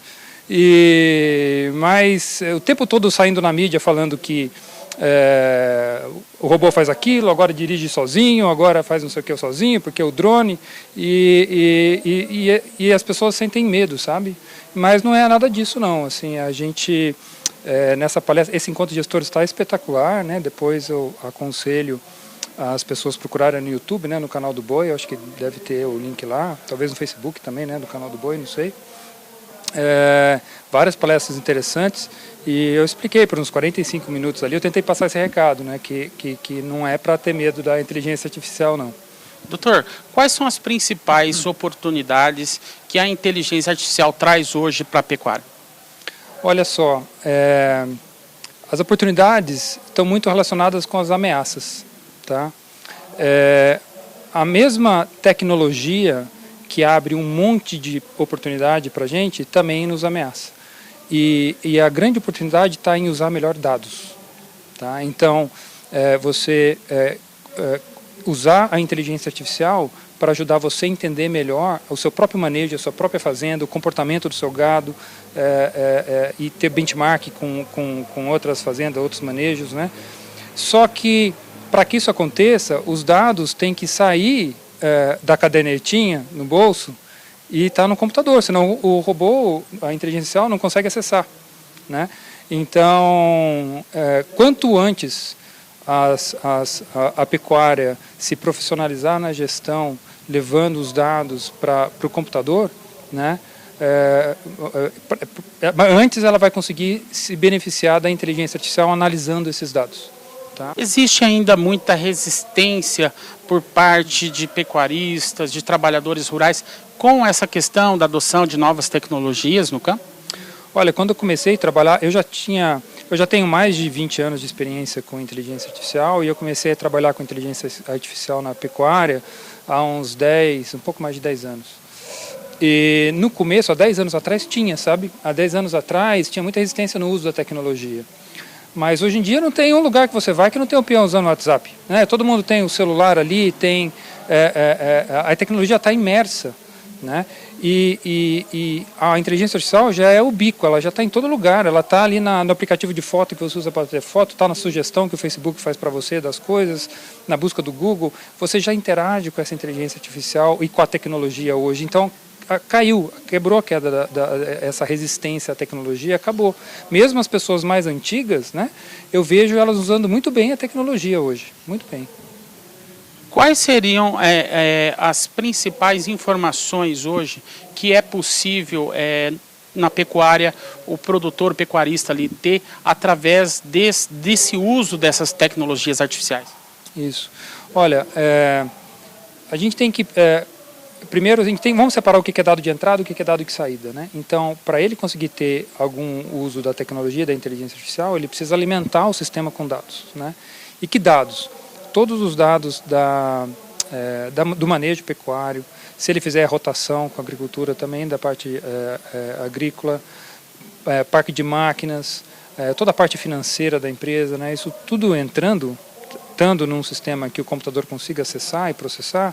Mas o tempo todo saindo na mídia falando que o robô faz aquilo, agora dirige sozinho, agora faz não sei o que sozinho, porque é o drone, e as pessoas sentem medo, sabe? Mas não é nada disso não, assim, a gente, nessa palestra, esse encontro de gestores está espetacular, né? Depois eu aconselho as pessoas procurarem no YouTube, né, no Canal do Boi, eu acho que deve ter o link lá, talvez no Facebook também, né, do Canal do Boi, não sei. Várias palestras interessantes, e eu expliquei por uns 45 minutos ali, eu tentei passar esse recado, né, que não é para ter medo da inteligência artificial, não. Doutor, quais são as principais oportunidades que a inteligência artificial traz hoje para a pecuária? Olha só, as oportunidades estão muito relacionadas com as ameaças, tá? A mesma tecnologia que abre um monte de oportunidade para a gente também nos ameaça. E a grande oportunidade está em usar melhor dados, tá? Então, você usar a inteligência artificial para ajudar você a entender melhor o seu próprio manejo, a sua própria fazenda, o comportamento do seu gado, e ter benchmark com outras fazendas, outros manejos, né? Só que, para que isso aconteça, os dados têm que sair da cadernetinha no bolso e estar no computador, senão o robô, a inteligência artificial, não consegue acessar, né? Então, quanto antes a pecuária se profissionalizar na gestão, levando os dados para o computador, né, antes ela vai conseguir se beneficiar da inteligência artificial analisando esses dados. Tá? Existe ainda muita resistência por parte de pecuaristas, de trabalhadores rurais, com essa questão da adoção de novas tecnologias no campo? Olha, quando eu comecei a trabalhar, eu já tenho mais de 20 anos de experiência com inteligência artificial, e eu comecei a trabalhar com inteligência artificial na pecuária há uns um pouco mais de 10 anos. E no começo, há 10 anos atrás, há 10 anos atrás tinha muita resistência no uso da tecnologia. Mas hoje em dia não tem um lugar que você vai que não tem um peão usando o WhatsApp, né? Todo mundo tem o celular ali, a tecnologia está imersa, né? E a inteligência artificial já é ubíqua, ela já está em todo lugar, ela está ali no aplicativo de foto que você usa para ter foto, está na sugestão que o Facebook faz para você das coisas, na busca do Google, você já interage com essa inteligência artificial e com a tecnologia hoje. Então, quebrou a queda essa resistência à tecnologia, acabou. Mesmo as pessoas mais antigas, né, eu vejo elas usando muito bem a tecnologia hoje, muito bem. Quais seriam as principais informações hoje que é possível na pecuária o produtor, o pecuarista ali ter através desse uso dessas tecnologias artificiais? Isso. Olha, a gente tem que... Primeiro, vamos separar o que é dado de entrada e o que é dado de saída, né? Então, para ele conseguir ter algum uso da tecnologia, da inteligência artificial, ele precisa alimentar o sistema com dados, né? E que dados? Todos os dados do manejo pecuário, se ele fizer rotação com a agricultura também, da parte agrícola, parque de máquinas, toda a parte financeira da empresa, né? Isso tudo estando num sistema que o computador consiga acessar e processar,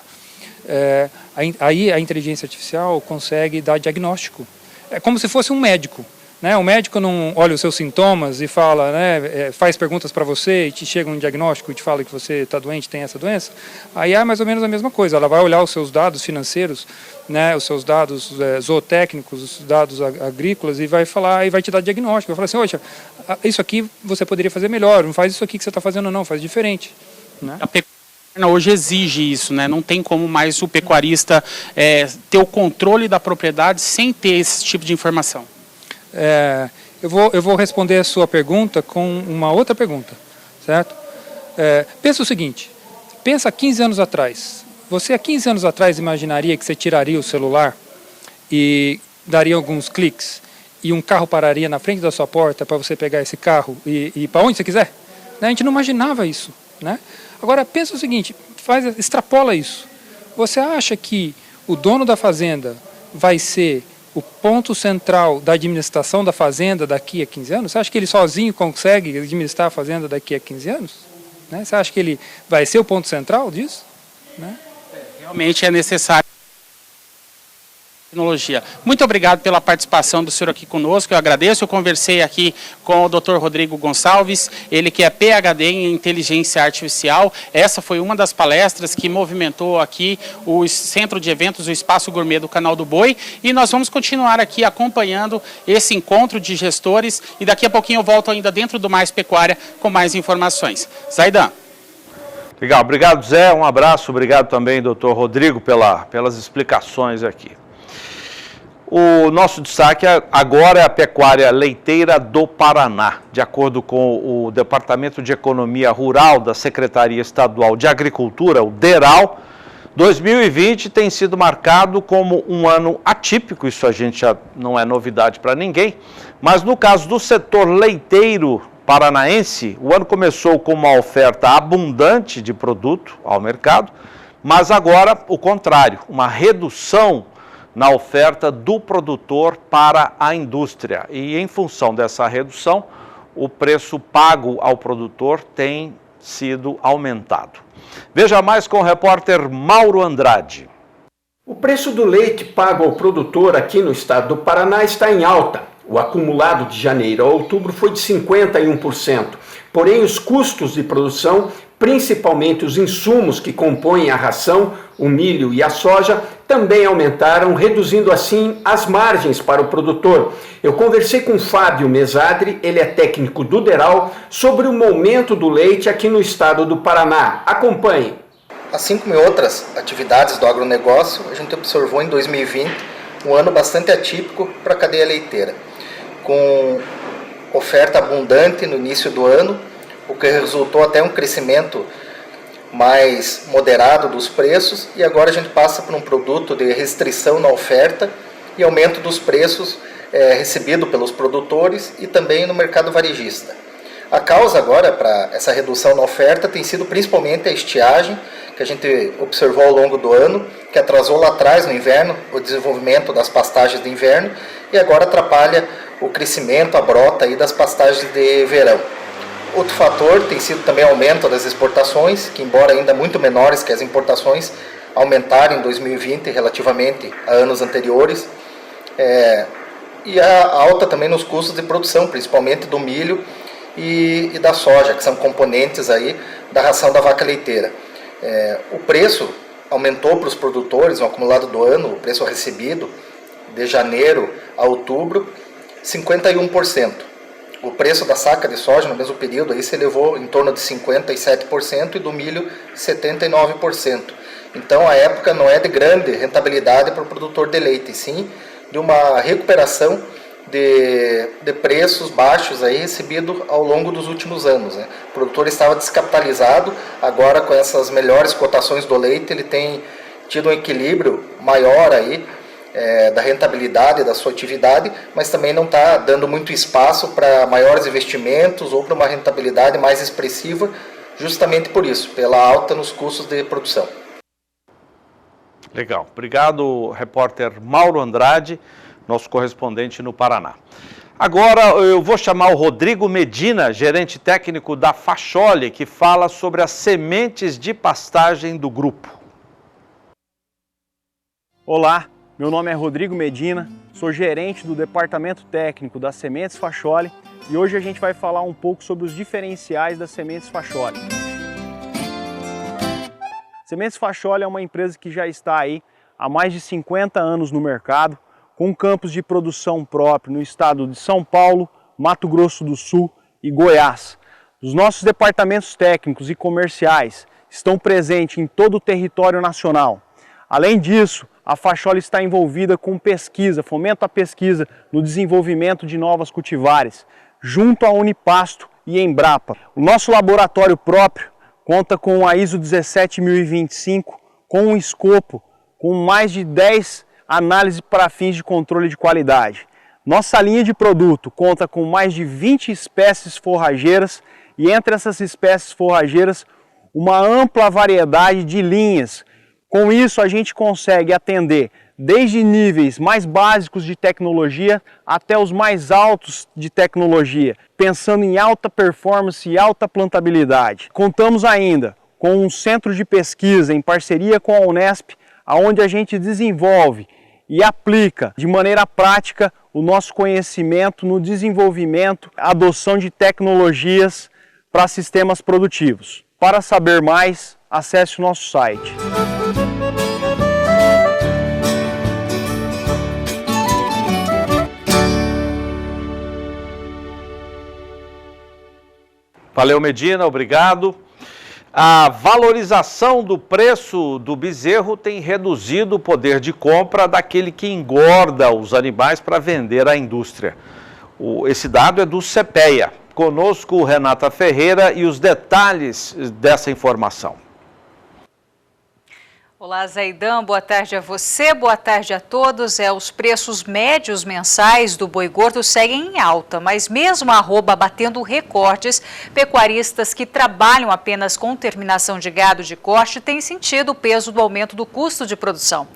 aí a inteligência artificial consegue dar diagnóstico. É como se fosse um médico, né? O médico não olha os seus sintomas e fala, né, faz perguntas para você e te chega um diagnóstico e te fala que você está doente, tem essa doença. Aí é mais ou menos a mesma coisa, ela vai olhar os seus dados financeiros, né, os seus dados zootécnicos, os dados agrícolas, e vai falar, e vai te dar diagnóstico, vai falar assim, oxa, isso aqui você poderia fazer melhor, não faz isso aqui que você está fazendo não, faz diferente, né? Hoje exige isso, né? Não tem como mais o pecuarista ter o controle da propriedade sem ter esse tipo de informação. Eu vou responder a sua pergunta com uma outra pergunta, certo? Pensa o seguinte, pensa 15 anos atrás. Você há 15 anos atrás imaginaria que você tiraria o celular e daria alguns cliques e um carro pararia na frente da sua porta para você pegar esse carro e ir para onde você quiser? A gente não imaginava isso, né? Agora, pensa o seguinte, extrapola isso. Você acha que o dono da fazenda vai ser o ponto central da administração da fazenda daqui a 15 anos? Você acha que ele sozinho consegue administrar a fazenda daqui a 15 anos? Né? Você acha que ele vai ser o ponto central disso? Né? Realmente é necessário tecnologia. Muito obrigado pela participação do senhor aqui conosco, eu agradeço. Eu conversei aqui com o Dr. Rodrigo Gonçalves, ele que é PhD em Inteligência Artificial. Essa foi uma das palestras que movimentou aqui o Centro de Eventos, o Espaço Gourmet do Canal do Boi, e nós vamos continuar aqui acompanhando esse encontro de gestores, e daqui a pouquinho eu volto ainda dentro do Mais Pecuária com mais informações. Zaidan. Legal, obrigado Zé, um abraço, obrigado também Dr. Rodrigo pelas explicações aqui. O nosso destaque agora é a pecuária leiteira do Paraná. De acordo com o Departamento de Economia Rural da Secretaria Estadual de Agricultura, o DERAL, 2020 tem sido marcado como um ano atípico, isso a gente já não é novidade para ninguém, mas no caso do setor leiteiro paranaense, o ano começou com uma oferta abundante de produto ao mercado, mas agora o contrário, uma redução na oferta do produtor para a indústria. E em função dessa redução, o preço pago ao produtor tem sido aumentado. Veja mais com o repórter Mauro Andrade. O preço do leite pago ao produtor aqui no estado do Paraná está em alta. O acumulado de janeiro a outubro foi de 51%. Porém, os custos de produção, principalmente os insumos que compõem a ração, o milho e a soja, também aumentaram, reduzindo assim as margens para o produtor. Eu conversei com Fábio Mesadri, ele é técnico do DERAL, sobre o momento do leite aqui no estado do Paraná. Acompanhe. Assim como em outras atividades do agronegócio, a gente observou em 2020 um ano bastante atípico para a cadeia leiteira, com oferta abundante no início do ano, o que resultou até um crescimento mais moderado dos preços, e agora a gente passa por um produto de restrição na oferta e aumento dos preços recebido pelos produtores e também no mercado varejista. A causa agora para essa redução na oferta tem sido principalmente a estiagem, que a gente observou ao longo do ano, que atrasou lá atrás no inverno o desenvolvimento das pastagens de inverno e agora atrapalha o crescimento, a brota aí das pastagens de verão. Outro fator tem sido também o aumento das exportações, que embora ainda muito menores que as importações, aumentaram em 2020 relativamente a anos anteriores, e a alta também nos custos de produção, principalmente do milho e da soja, que são componentes aí da ração da vaca leiteira. O preço aumentou para os produtores no acumulado do ano, o preço recebido de janeiro a outubro, 51%. O preço da saca de soja no mesmo período aí se elevou em torno de 57% e do milho 79%. Então a época não é de grande rentabilidade para o produtor de leite, sim de uma recuperação de preços baixos aí recebido ao longo dos últimos anos, né? O produtor estava descapitalizado, agora com essas melhores cotações do leite ele tem tido um equilíbrio maior aí da rentabilidade da sua atividade, mas também não está dando muito espaço para maiores investimentos ou para uma rentabilidade mais expressiva, justamente por isso, pela alta nos custos de produção. Legal. Obrigado, repórter Mauro Andrade, nosso correspondente no Paraná. Agora eu vou chamar o Rodrigo Medina, gerente técnico da Facholi, que fala sobre as sementes de pastagem do grupo. Olá, meu nome é Rodrigo Medina, sou gerente do departamento técnico das Sementes Facholi e hoje a gente vai falar um pouco sobre os diferenciais das Sementes Facholi. Sementes Facholi é uma empresa que já está aí há mais de 50 anos no mercado, com campos de produção próprio no estado de São Paulo, Mato Grosso do Sul e Goiás. Os nossos departamentos técnicos e comerciais estão presentes em todo o território nacional. Além disso, a Facholi está envolvida com pesquisa, fomenta a pesquisa no desenvolvimento de novas cultivares, junto à Unipasto e Embrapa. O nosso laboratório próprio conta com a ISO 17025, com um escopo, com mais de 10 análises para fins de controle de qualidade. Nossa linha de produto conta com mais de 20 espécies forrageiras e entre essas espécies forrageiras uma ampla variedade de linhas. Com isso a gente consegue atender desde níveis mais básicos de tecnologia até os mais altos de tecnologia, pensando em alta performance e alta plantabilidade. Contamos ainda com um centro de pesquisa em parceria com a Unesp, onde a gente desenvolve e aplica de maneira prática o nosso conhecimento no desenvolvimento, adoção de tecnologias para sistemas produtivos. Para saber mais, acesse o nosso site. Valeu, Medina, obrigado. A valorização do preço do bezerro tem reduzido o poder de compra daquele que engorda os animais para vender à indústria. Esse dado é do CPEA. Conosco, Renata Ferreira e os detalhes dessa informação. Olá, Zaidan, boa tarde a você, boa tarde a todos. Os preços médios mensais do boi gordo seguem em alta, mas mesmo a arroba batendo recordes, pecuaristas que trabalham apenas com terminação de gado de corte têm sentido o peso do aumento do custo de produção.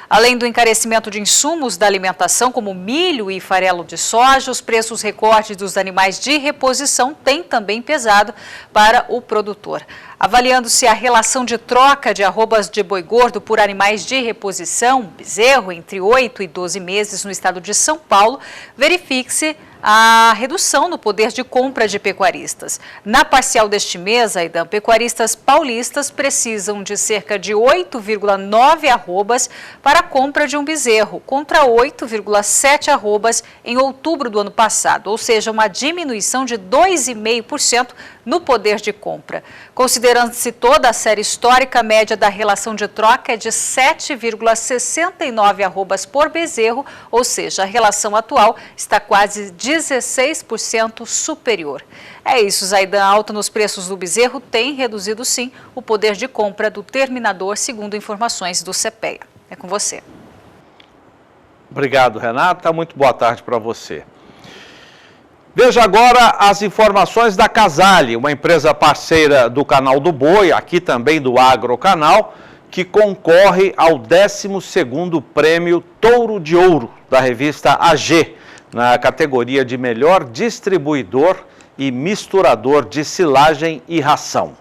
Além do encarecimento de insumos da alimentação, como milho e farelo de soja, os preços recortes dos animais de reposição têm também pesado para o produtor. Avaliando-se a relação de troca de arrobas de boi gordo por animais de reposição, bezerro, entre 8 e 12 meses no estado de São Paulo, verifique-se a redução no poder de compra de pecuaristas. Na parcial deste mês, Aidan, pecuaristas paulistas precisam de cerca de 8,9 arrobas para a compra de um bezerro, contra 8,7 arrobas em outubro do ano passado, ou seja, uma diminuição de 2,5% no poder de compra. Considerando-se toda a série histórica, a média da relação de troca é de 7,69 arrobas por bezerro, ou seja, a relação atual está quase 16% superior. É isso, Zaidan, a alta nos preços do bezerro tem reduzido sim o poder de compra do terminador, segundo informações do CPEA. É com você. Obrigado, Renata. Muito boa tarde para você. Veja agora as informações da Casale, uma empresa parceira do Canal do Boi, aqui também do Agrocanal, que concorre ao 12º Prêmio Touro de Ouro da revista AG, na categoria de melhor distribuidor e misturador de silagem e ração.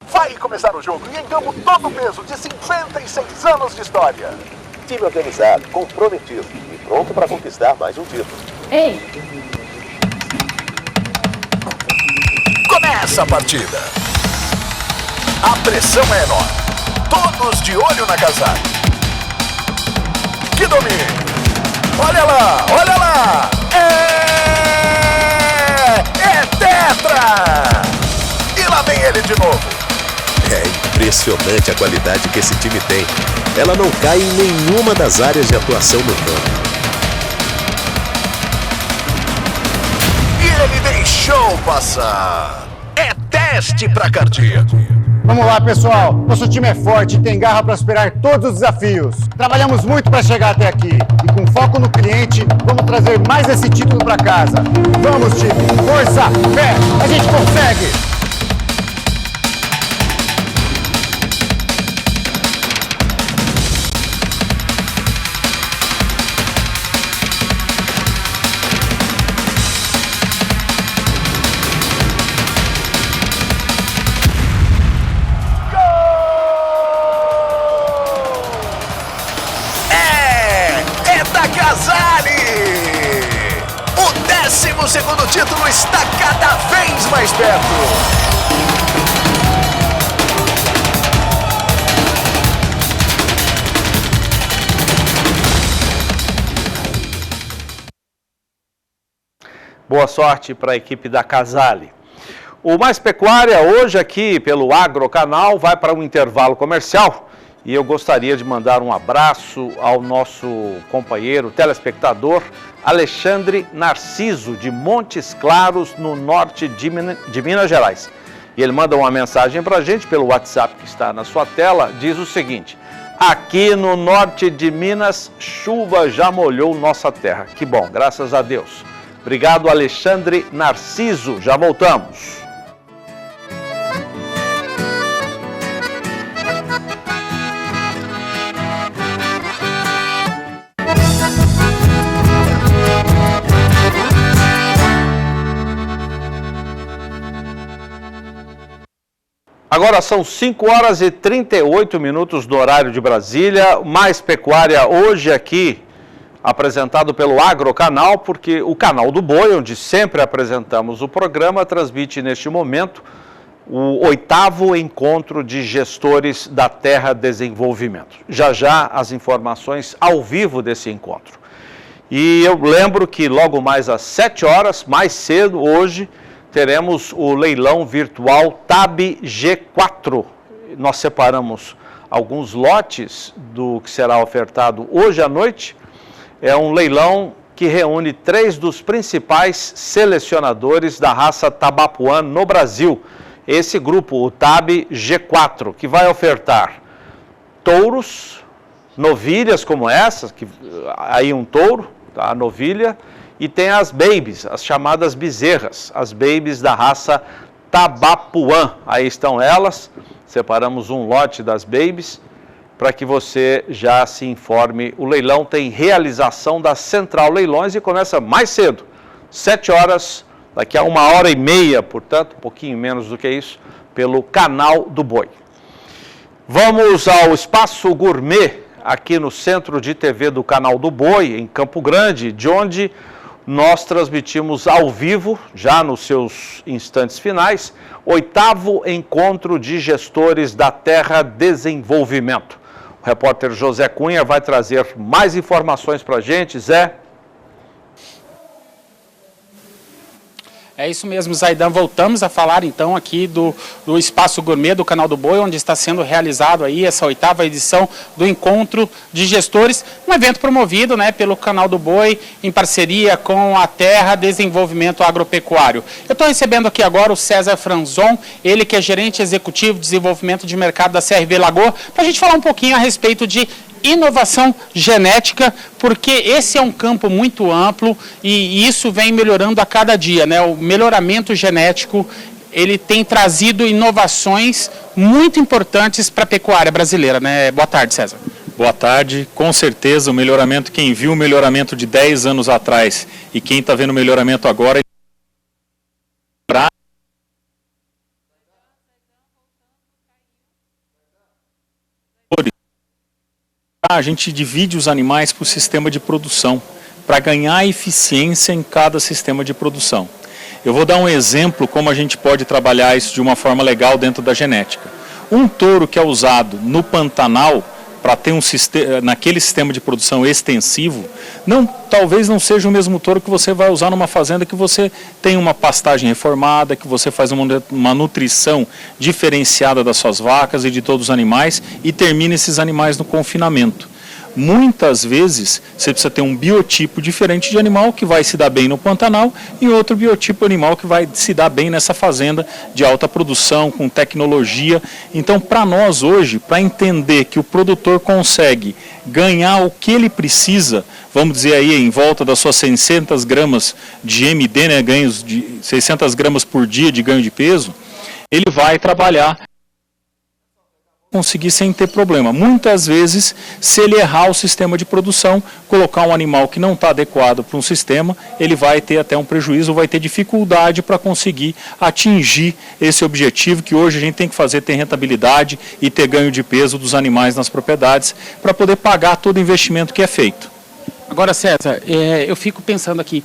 Vai começar o jogo e em campo todo o peso de 56 anos de história. Time organizado, comprometido e pronto para conquistar mais um título. Ei! Começa a partida. A pressão é enorme. Todos de olho na Casale. Que domínio! Olha lá, olha lá! É tetra! E lá vem ele de novo. É impressionante a qualidade que esse time tem. Ela não cai em nenhuma das áreas de atuação no campo. E ele deixou passar. É teste para cardíaco. Vamos lá, pessoal. Nosso time é forte e tem garra para superar todos os desafios. Trabalhamos muito para chegar até aqui. E com foco no cliente, vamos trazer mais esse título para casa. Vamos, time. Força, fé. A gente consegue. O segundo título está cada vez mais perto. Boa sorte para a equipe da Casale. O Mais Pecuária hoje aqui pelo Agrocanal vai para um intervalo comercial e eu gostaria de mandar um abraço ao nosso companheiro telespectador Alexandre Narciso, de Montes Claros, no norte de Minas Gerais. E ele manda uma mensagem para a gente pelo WhatsApp que está na sua tela, diz o seguinte: aqui no norte de Minas, chuva já molhou nossa terra. Que bom, graças a Deus. Obrigado, Alexandre Narciso. Já voltamos. Agora são 5 horas e 38 minutos do horário de Brasília. Mais Pecuária hoje aqui, apresentado pelo Agrocanal, porque o Canal do Boi, onde sempre apresentamos o programa, transmite neste momento o 8º encontro de gestores da Terra Desenvolvimento. Já já as informações ao vivo desse encontro. E eu lembro que logo mais às 7 horas, mais cedo hoje, teremos o leilão virtual TAB G4. Nós separamos alguns lotes do que será ofertado hoje à noite. É um leilão que reúne 3 dos principais selecionadores da raça Tabapuã no Brasil. Esse grupo, o TAB G4, que vai ofertar touros, novilhas como essa, que aí um touro, tá, a novilha, e tem as babies, as chamadas bezerras, as babies da raça Tabapuã. Aí estão elas, separamos um lote das babies para que você já se informe. O leilão tem realização da Central Leilões e começa mais cedo, 7 horas, daqui a 1h30, portanto, um pouquinho menos do que isso, pelo Canal do Boi. Vamos ao Espaço Gourmet, aqui no Centro de TV do Canal do Boi, em Campo Grande, de onde nós transmitimos ao vivo, já nos seus instantes finais, 8º Encontro de Gestores da Terra Desenvolvimento. O repórter José Cunha vai trazer mais informações para a gente. Zé? É isso mesmo, Zaidan. Voltamos a falar então aqui do Espaço Gourmet do Canal do Boi, onde está sendo realizado aí essa 8ª edição do Encontro de Gestores, um evento promovido, né, pelo Canal do Boi em parceria com a Terra Desenvolvimento Agropecuário. Eu estou recebendo aqui agora o César Franzon, ele que é gerente executivo de desenvolvimento de mercado da CRV Lagoa, para a gente falar um pouquinho a respeito de inovação genética, porque esse é um campo muito amplo e isso vem melhorando a cada dia, né? O melhoramento genético, ele tem trazido inovações muito importantes para a pecuária brasileira, né? Boa tarde, César. Boa tarde. Com certeza o melhoramento, quem viu o melhoramento de 10 anos atrás e quem está vendo o melhoramento agora, a gente divide os animais por sistema de produção, para ganhar eficiência em cada sistema de produção. Eu vou dar um exemplo como a gente pode trabalhar isso de uma forma legal dentro da genética. Um touro que é usado no Pantanal para ter naquele sistema de produção extensivo, talvez não seja o mesmo touro que você vai usar numa fazenda que você tem uma pastagem reformada, que você faz uma nutrição diferenciada das suas vacas e de todos os animais e termina esses animais no confinamento. Muitas vezes você precisa ter um biotipo diferente de animal que vai se dar bem no Pantanal e outro biotipo animal que vai se dar bem nessa fazenda de alta produção, com tecnologia. Então, para nós hoje, para entender que o produtor consegue ganhar o que ele precisa, vamos dizer aí em volta das suas 600 gramas de MD, né, ganhos de 600 gramas por dia de ganho de peso, ele vai trabalhar conseguir sem ter problema. Muitas vezes, se ele errar o sistema de produção, colocar um animal que não está adequado para um sistema, ele vai ter até um prejuízo, vai ter dificuldade para conseguir atingir esse objetivo que hoje a gente tem que fazer, ter rentabilidade e ter ganho de peso dos animais nas propriedades, para poder pagar todo o investimento que é feito. Agora, César, eu fico pensando aqui,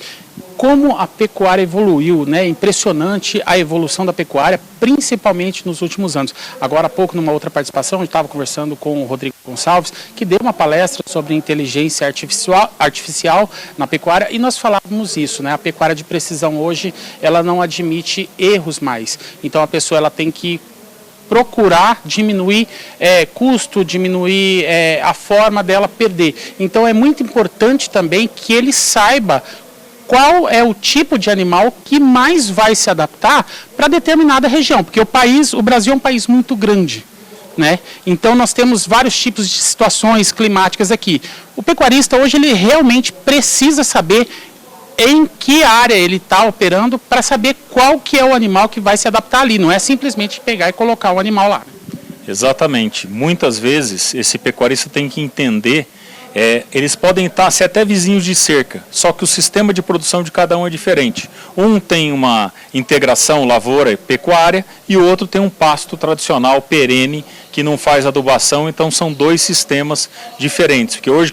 como a pecuária evoluiu, né? Impressionante a evolução da pecuária, principalmente nos últimos anos. Agora há pouco, numa outra participação, eu estava conversando com o Rodrigo Gonçalves, que deu uma palestra sobre inteligência artificial na pecuária, e nós falávamos isso, né? A pecuária de precisão hoje, ela não admite erros mais. Então a pessoa ela tem que procurar diminuir custo, diminuir a forma dela perder. Então é muito importante também que ele saiba qual é o tipo de animal que mais vai se adaptar para determinada região, porque o Brasil é um país muito grande, né? Então nós temos vários tipos de situações climáticas aqui. O pecuarista hoje ele realmente precisa saber em que área ele está operando para saber qual que é o animal que vai se adaptar ali. Não é simplesmente pegar e colocar o animal lá. Exatamente. Muitas vezes esse pecuarista tem que entender, eles podem estar ser até vizinhos de cerca, só que o sistema de produção de cada um é diferente. Um tem uma integração lavoura e pecuária e o outro tem um pasto tradicional perene que não faz adubação, então são dois sistemas diferentes, porque hoje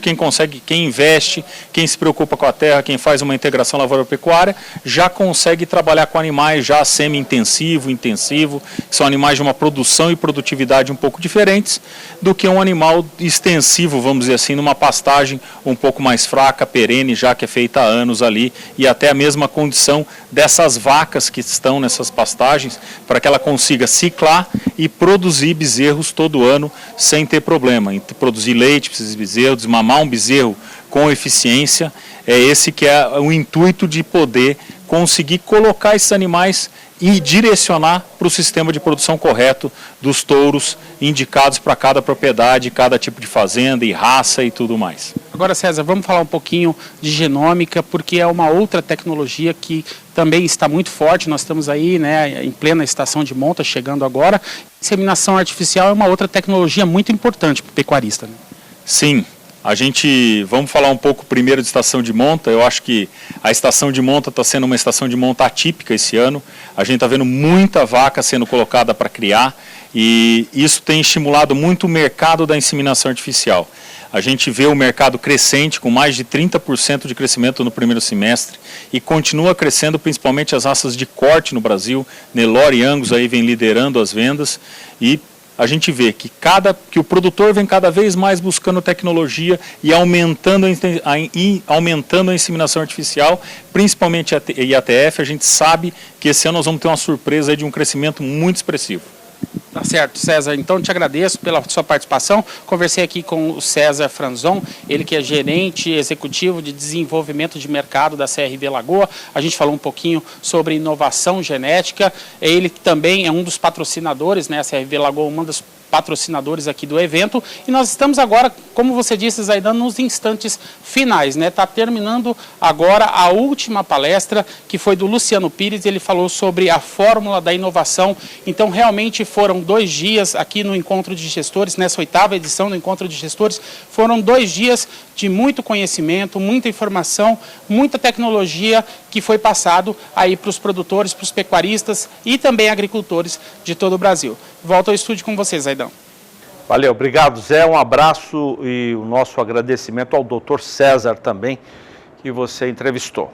quem investe, quem se preocupa com a terra, quem faz uma integração lavoura-pecuária, já consegue trabalhar com animais já semi-intensivo, intensivo, que são animais de uma produção e produtividade um pouco diferentes do que um animal extensivo, vamos dizer assim, numa pastagem um pouco mais fraca, perene, já que é feita há anos ali, e até a mesma condição dessas vacas que estão nessas pastagens, para que ela consiga ciclar e produzir bezerros todo ano sem ter problema, em produzir leite para esses bezerros, desmamar um bezerro com eficiência. É esse que é o intuito de poder conseguir colocar esses animais e direcionar para o sistema de produção correto dos touros indicados para cada propriedade, cada tipo de fazenda e raça e tudo mais. Agora, César, vamos falar um pouquinho de genômica, porque é uma outra tecnologia que também está muito forte. Nós estamos aí, né, em plena estação de monta, chegando agora. Inseminação artificial é uma outra tecnologia muito importante para o pecuarista, né? Sim. Vamos falar um pouco primeiro de estação de monta. Eu acho que a estação de monta está sendo uma estação de monta atípica esse ano. A gente está vendo muita vaca sendo colocada para criar e isso tem estimulado muito o mercado da inseminação artificial. A gente vê o mercado crescente, com mais de 30% de crescimento no primeiro semestre e continua crescendo principalmente as raças de corte no Brasil. Nelore e Angus aí vem liderando as vendas e a gente vê que o produtor vem cada vez mais buscando tecnologia e aumentando a inseminação artificial, principalmente a IATF. A gente sabe que esse ano nós vamos ter uma surpresa aí de um crescimento muito expressivo. Tá certo, César. Então, te agradeço pela sua participação. Conversei aqui com o César Franzon, ele que é gerente executivo de desenvolvimento de mercado da CRV Lagoa. A gente falou um pouquinho sobre inovação genética. Ele também é um dos patrocinadores, né? A CRV Lagoa, uma das patrocinadores aqui do evento, e nós estamos agora, como você disse, Zaidan, nos instantes finais, né? Está terminando agora a última palestra, que foi do Luciano Pires. Ele falou sobre a fórmula da inovação. Então, realmente foram 2 dias aqui no Encontro de Gestores, nessa 8ª edição do Encontro de Gestores, foram 2 dias de muito conhecimento, muita informação, muita tecnologia que foi passado aí para os produtores, para os pecuaristas e também agricultores de todo o Brasil. Volto ao estúdio com vocês, Zaidan. Valeu, obrigado, Zé. Um abraço e o nosso agradecimento ao Dr. César também, que você entrevistou.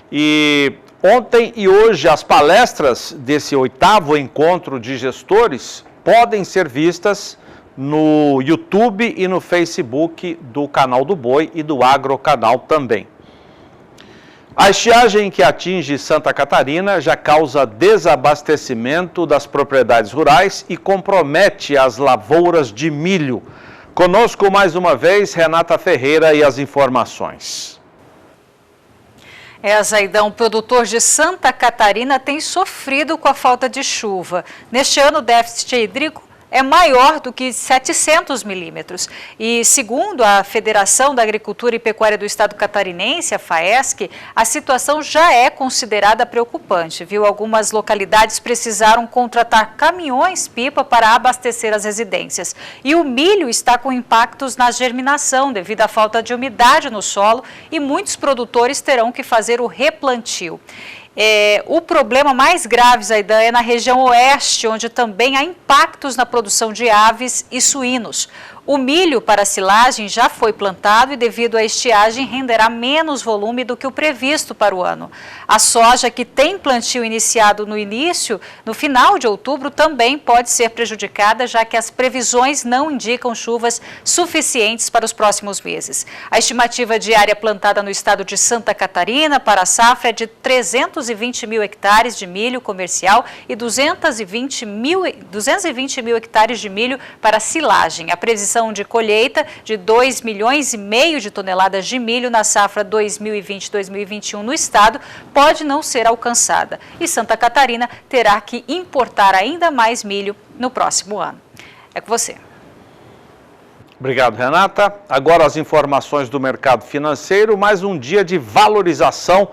E ontem e hoje as palestras desse 8º Encontro de Gestores podem ser vistas no YouTube e no Facebook do Canal do Boi e do Agrocanal também. A estiagem que atinge Santa Catarina já causa desabastecimento das propriedades rurais e compromete as lavouras de milho. Conosco mais uma vez Renata Ferreira e as informações. Zaidan, o produtor de Santa Catarina tem sofrido com a falta de chuva. Neste ano, o déficit hídrico é maior do que 700 milímetros. E, segundo a Federação da Agricultura e Pecuária do Estado Catarinense, a FAESC, a situação já é considerada preocupante, viu? Algumas localidades precisaram contratar caminhões-pipa para abastecer as residências. E o milho está com impactos na germinação devido à falta de umidade no solo e muitos produtores terão que fazer o replantio. O problema mais grave, Zaidan, é na região oeste, onde também há impactos na produção de aves e suínos. O milho para silagem já foi plantado e, devido à estiagem, renderá menos volume do que o previsto para o ano. A soja, que tem plantio iniciado no final de outubro, também pode ser prejudicada, já que as previsões não indicam chuvas suficientes para os próximos meses. A estimativa de área plantada no estado de Santa Catarina para a safra é de 320 mil hectares de milho comercial e 220 mil hectares de milho para silagem. A previsão de colheita de 2,5 milhões de toneladas de milho na safra 2020-2021 no estado pode não ser alcançada. E Santa Catarina terá que importar ainda mais milho no próximo ano. É com você. Obrigado, Renata. Agora as informações do mercado financeiro, mais um dia de valorização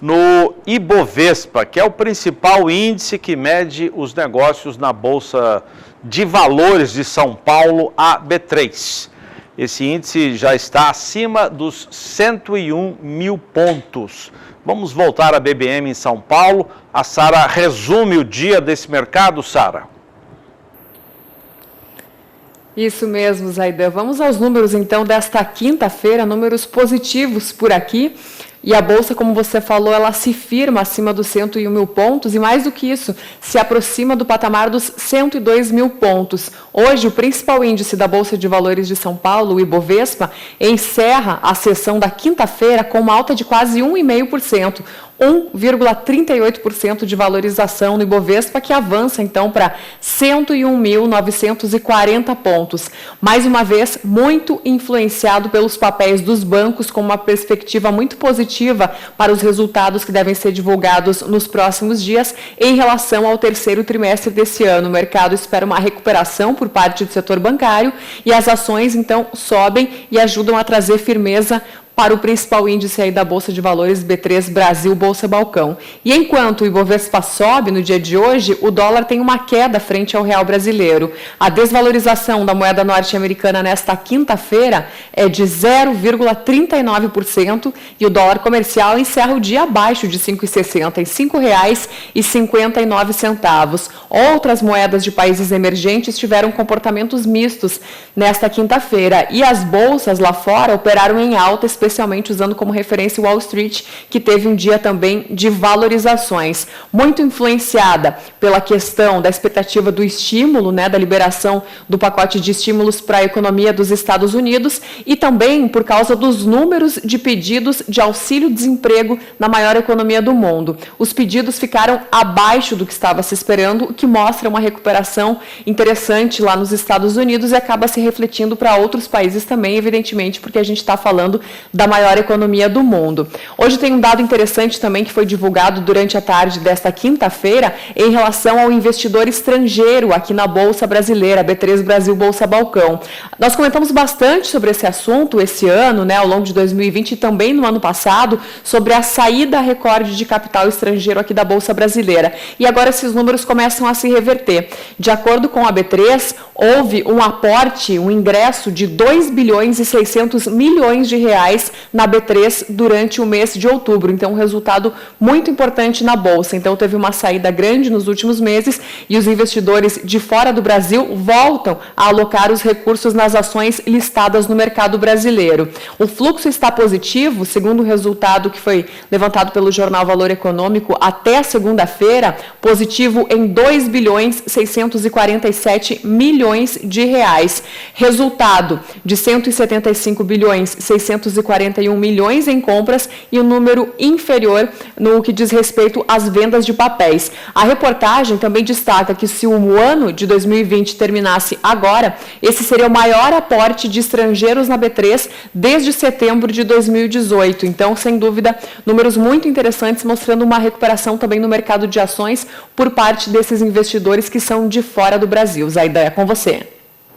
no Ibovespa, que é o principal índice que mede os negócios na Bolsa de Valores de São Paulo, a B3. Esse índice já está acima dos 101 mil pontos. Vamos voltar à BBM em São Paulo. A Sara resume o dia desse mercado, Sara. Isso mesmo, Zaidan. Vamos aos números, então, desta quinta-feira, números positivos por aqui. E a Bolsa, como você falou, ela se firma acima dos 101 mil pontos e, mais do que isso, se aproxima do patamar dos 102 mil pontos. Hoje, o principal índice da Bolsa de Valores de São Paulo, o Ibovespa, encerra a sessão da quinta-feira com uma alta de quase 1,5%. 1,38% de valorização no Ibovespa, que avança então para 101.940 pontos. Mais uma vez, muito influenciado pelos papéis dos bancos, com uma perspectiva muito positiva para os resultados que devem ser divulgados nos próximos dias em relação ao terceiro trimestre desse ano. O mercado espera uma recuperação por parte do setor bancário e as ações então sobem e ajudam a trazer firmeza para o principal índice aí da Bolsa de Valores B3 Brasil Bolsa Balcão. E enquanto o Ibovespa sobe no dia de hoje, o dólar tem uma queda frente ao real brasileiro. A desvalorização da moeda norte-americana nesta quinta-feira é de 0,39% e o dólar comercial encerra o dia abaixo de R$ 5,60, em R$ 5,59. Outras moedas de países emergentes tiveram comportamentos mistos nesta quinta-feira e as bolsas lá fora operaram em alta, especialmente especialmente usando como referência o Wall Street, que teve um dia também de valorizações, muito influenciada pela questão da expectativa do estímulo, né, da liberação do pacote de estímulos para a economia dos Estados Unidos e também por causa dos números de pedidos de auxílio-desemprego na maior economia do mundo. Os pedidos ficaram abaixo do que estava se esperando, o que mostra uma recuperação interessante lá nos Estados Unidos e acaba se refletindo para outros países também, evidentemente, porque a gente está falando da maior economia do mundo. Hoje tem um dado interessante também que foi divulgado durante a tarde desta quinta-feira em relação ao investidor estrangeiro aqui na Bolsa Brasileira, B3 Brasil Bolsa Balcão. Nós comentamos bastante sobre esse assunto esse ano, né, ao longo de 2020 e também no ano passado, sobre a saída recorde de capital estrangeiro aqui da Bolsa Brasileira. E agora esses números começam a se reverter. De acordo com a B3, houve um aporte, um ingresso de 2 bilhões e 600 milhões de reais na B3 durante o mês de outubro. Então, um resultado muito importante na Bolsa. Então, teve uma saída grande nos últimos meses e os investidores de fora do Brasil voltam a alocar os recursos nas ações listadas no mercado brasileiro. O fluxo está positivo, segundo o resultado que foi levantado pelo jornal Valor Econômico até segunda-feira, positivo em 2 bilhões 647 milhões de reais. Resultado de 175 bilhões 641 milhões em compras e um número inferior no que diz respeito às vendas de papéis. A reportagem também destaca que se o ano de 2020 terminasse agora, esse seria o maior aporte de estrangeiros na B3 desde setembro de 2018. Então, sem dúvida, números muito interessantes mostrando uma recuperação também no mercado de ações por parte desses investidores que são de fora do Brasil. Zaidan, é com você.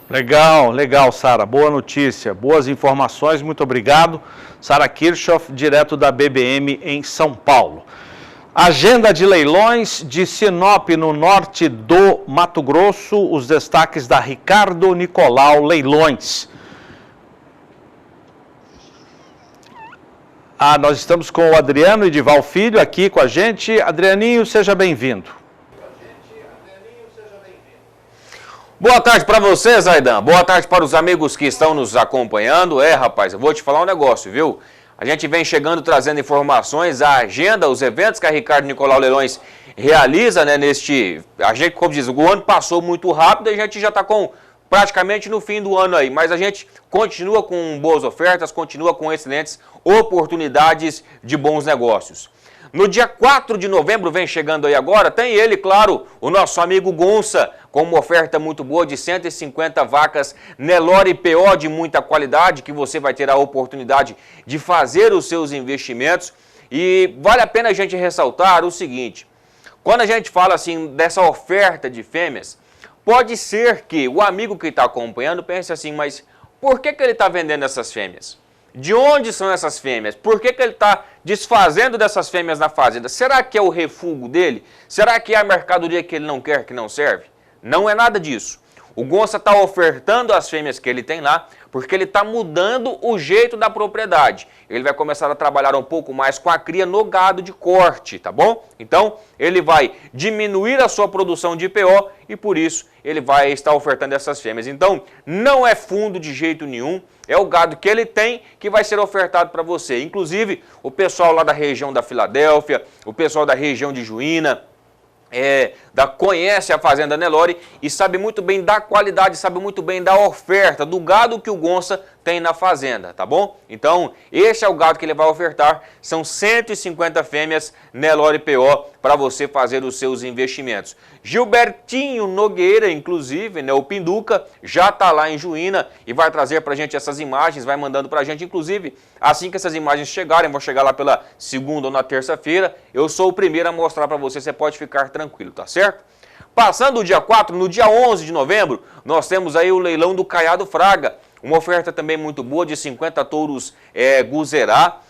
Legal, Sara. Boa notícia, boas informações, muito obrigado. Sara Kirchhoff, direto da BBM em São Paulo. Agenda de leilões de Sinop, no norte do Mato Grosso, os destaques da Ricardo Nicolau Leilões. Nós estamos com o Adriano Edival Filho aqui com a gente. Adrianinho, seja bem-vindo. Boa tarde para você, Zaidan. Boa tarde para os amigos que estão nos acompanhando. Rapaz, eu vou te falar um negócio, viu? A gente vem chegando trazendo informações, a agenda, os eventos que a Ricardo Nicolau Leilões realiza, né, a gente, como diz, o ano passou muito rápido e a gente já está praticamente no fim do ano aí, mas a gente continua com boas ofertas, continua com excelentes oportunidades de bons negócios. No dia 4 de novembro, vem chegando aí agora, tem ele, claro, o nosso amigo Gonça, com uma oferta muito boa de 150 vacas Nelore PO de muita qualidade, que você vai ter a oportunidade de fazer os seus investimentos. E vale a pena a gente ressaltar o seguinte, quando a gente fala assim dessa oferta de fêmeas, pode ser que o amigo que está acompanhando pense assim, mas por que ele está vendendo essas fêmeas? De onde são essas fêmeas? Por que ele está desfazendo dessas fêmeas na fazenda? Será que é o refúgio dele? Será que é a mercadoria que ele não quer, que não serve? Não é nada disso. O Gonça está ofertando as fêmeas que ele tem lá, porque ele está mudando o jeito da propriedade. Ele vai começar a trabalhar um pouco mais com a cria no gado de corte, tá bom? Então, ele vai diminuir a sua produção de IPO e por isso ele vai estar ofertando essas fêmeas. Então, não é fundo de jeito nenhum, é o gado que ele tem que vai ser ofertado para você. Inclusive, o pessoal lá da região da Filadélfia, o pessoal da região de Juína, conhece a Fazenda Nelore e sabe muito bem da qualidade, sabe muito bem da oferta, do gado que o Gonça tem na fazenda, tá bom? Então, esse é o gado que ele vai ofertar, são 150 fêmeas Nelore PO para você fazer os seus investimentos. Gilbertinho Nogueira, inclusive, né, o Pinduca, já está lá em Juína e vai trazer para a gente essas imagens, vai mandando para a gente, inclusive, assim que essas imagens chegarem, vão chegar lá pela segunda ou na terça-feira, eu sou o primeiro a mostrar para você, você pode ficar tranquilo, tá certo? Passando o dia 4, no dia 11 de novembro, nós temos aí o leilão do Caiado Fraga, uma oferta também muito boa de 50 touros Guzerá.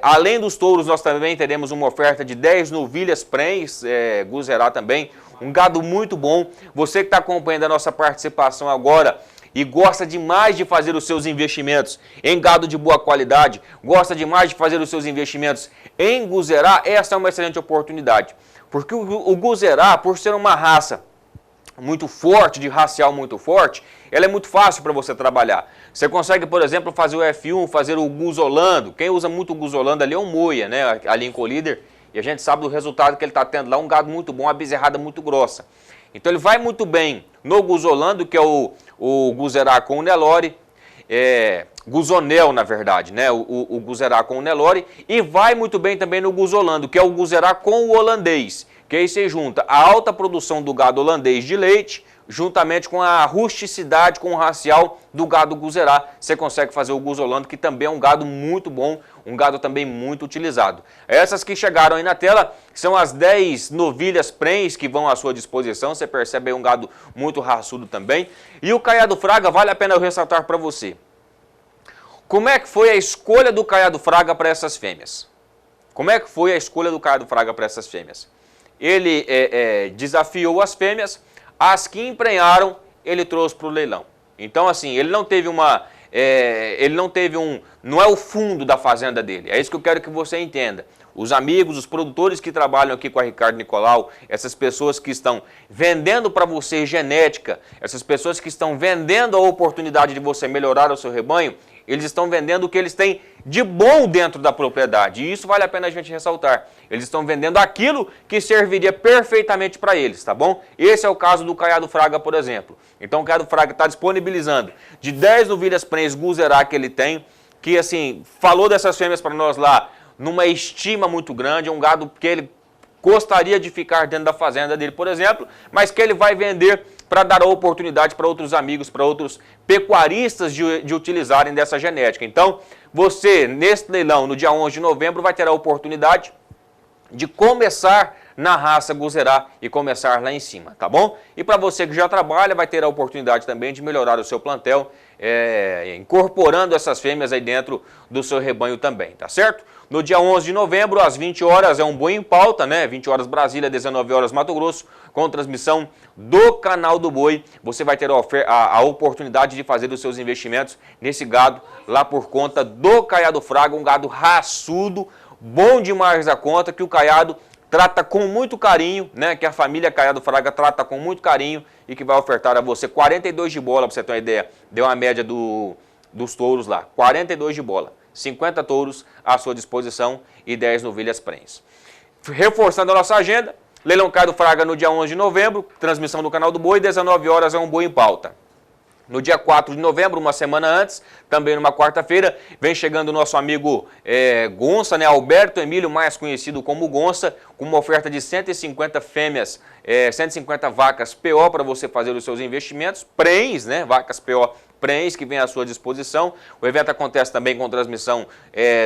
Além dos touros, nós também teremos uma oferta de 10 novilhas prens Guzerá também, um gado muito bom. Você que está acompanhando a nossa participação agora e gosta demais de fazer os seus investimentos em gado de boa qualidade, gosta demais de fazer os seus investimentos em Guzerá, essa é uma excelente oportunidade. Porque o Guzerá, por ser uma raça muito forte, de racial muito forte, ela é muito fácil para você trabalhar. Você consegue, por exemplo, fazer o F1, fazer o Guzolando. Quem usa muito o Guzolando ali é o Moia, né? Ali em Colíder. E a gente sabe do resultado que ele está tendo lá, um gado muito bom, uma bezerrada muito grossa. Então ele vai muito bem no Guzolando, que é o Guzerá com o Nelore, Guzonel, na verdade, né? O Guzerá com o Nelore, e vai muito bem também no Guzolando, que é o Guzerá com o holandês, que aí você junta a alta produção do gado holandês de leite, juntamente com a rusticidade, com o racial do gado Guzerá, você consegue fazer o Guzolando, que também é um gado muito bom, um gado também muito utilizado. Essas que chegaram aí na tela são as 10 novilhas prens que vão à sua disposição, você percebe aí um gado muito raçudo também. E o Caiado Fraga, vale a pena eu ressaltar para você. Como é que foi a escolha do Caiado Fraga para essas fêmeas? Como é que foi a escolha do Caiado Fraga para essas fêmeas? Ele desafiou as fêmeas, as que emprenharam, ele trouxe para o leilão. Então, assim, ele não teve não é o fundo da fazenda dele. É isso que eu quero que você entenda. Os amigos, os produtores que trabalham aqui com a Ricardo Nicolau, essas pessoas que estão vendendo para você genética, essas pessoas que estão vendendo a oportunidade de você melhorar o seu rebanho, eles estão vendendo o que eles têm de bom dentro da propriedade. E isso vale a pena a gente ressaltar. Eles estão vendendo aquilo que serviria perfeitamente para eles, tá bom? Esse é o caso do Caiado Fraga, por exemplo. Então o Caiado Fraga está disponibilizando de 10 novilhas prens Guzerá que ele tem, que assim, falou dessas fêmeas para nós lá numa estima muito grande, é um gado que ele gostaria de ficar dentro da fazenda dele, por exemplo, mas que ele vai vender para dar a oportunidade para outros amigos, para outros pecuaristas de utilizarem dessa genética. Então, você, nesse leilão, no dia 11 de novembro, vai ter a oportunidade de começar na raça Guzerá e começar lá em cima, tá bom? E para você que já trabalha, vai ter a oportunidade também de melhorar o seu plantel, incorporando essas fêmeas aí dentro do seu rebanho também, tá certo? No dia 11 de novembro, às 20 horas, é um boi em pauta, né? 20 horas Brasília, 19 horas Mato Grosso, com transmissão do canal do Boi. Você vai ter a oportunidade de fazer os seus investimentos nesse gado lá por conta do Caiado Fraga, um gado raçudo, bom demais da conta, que o Caiado trata com muito carinho, né? Que a família Caiado Fraga trata com muito carinho e que vai ofertar a você 42 de bola, para você ter uma ideia. Deu uma média dos touros lá, 42 de bola. 50 touros à sua disposição e 10 novilhas prens. Reforçando a nossa agenda, leilão Caiado Fraga no dia 11 de novembro, transmissão do canal do Boi, 19 horas é um boi em pauta. No dia 4 de novembro, uma semana antes, também numa quarta-feira, vem chegando o nosso amigo Gonça, né, Alberto Emílio, mais conhecido como Gonça, com uma oferta de 150 fêmeas, 150 vacas PO para você fazer os seus investimentos, prens, né, vacas PO prens que vem à sua disposição. O evento acontece também com transmissão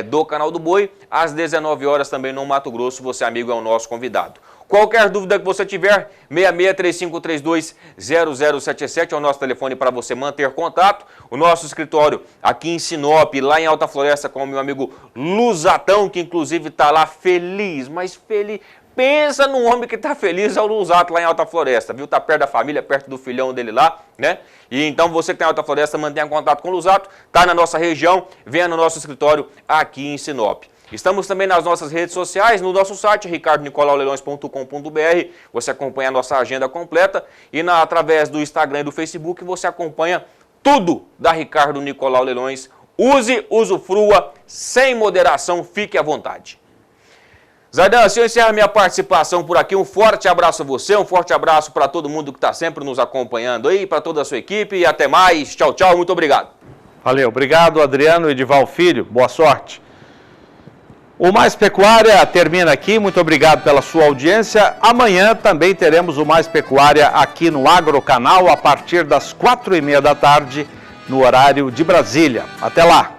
do canal do Boi, às 19 horas também no Mato Grosso, você amigo é o nosso convidado. Qualquer dúvida que você tiver, 6635320077 é o nosso telefone para você manter contato. O nosso escritório aqui em Sinop, lá em Alta Floresta, com o meu amigo Luzatão, que inclusive está lá feliz, mas feliz. Pensa num homem que está feliz, é o Luzato lá em Alta Floresta, viu? Está perto da família, perto do filhão dele lá, né? E então você que está em Alta Floresta, mantenha contato com o Luzato, está na nossa região, venha no nosso escritório aqui em Sinop. Estamos também nas nossas redes sociais, no nosso site, ricardonicolauleilões.com.br, você acompanha a nossa agenda completa e através do Instagram e do Facebook você acompanha tudo da Ricardo Nicolau Leilões. Use, usufrua, sem moderação, fique à vontade. Zaidan, assim eu encerro minha participação por aqui, um forte abraço a você, um forte abraço para todo mundo que está sempre nos acompanhando aí, para toda a sua equipe e até mais, tchau, tchau, muito obrigado. Valeu, obrigado Adriano Edival Filho, boa sorte. O Mais Pecuária termina aqui, muito obrigado pela sua audiência. Amanhã também teremos o Mais Pecuária aqui no Agrocanal a partir das 4h30 da tarde, no horário de Brasília. Até lá!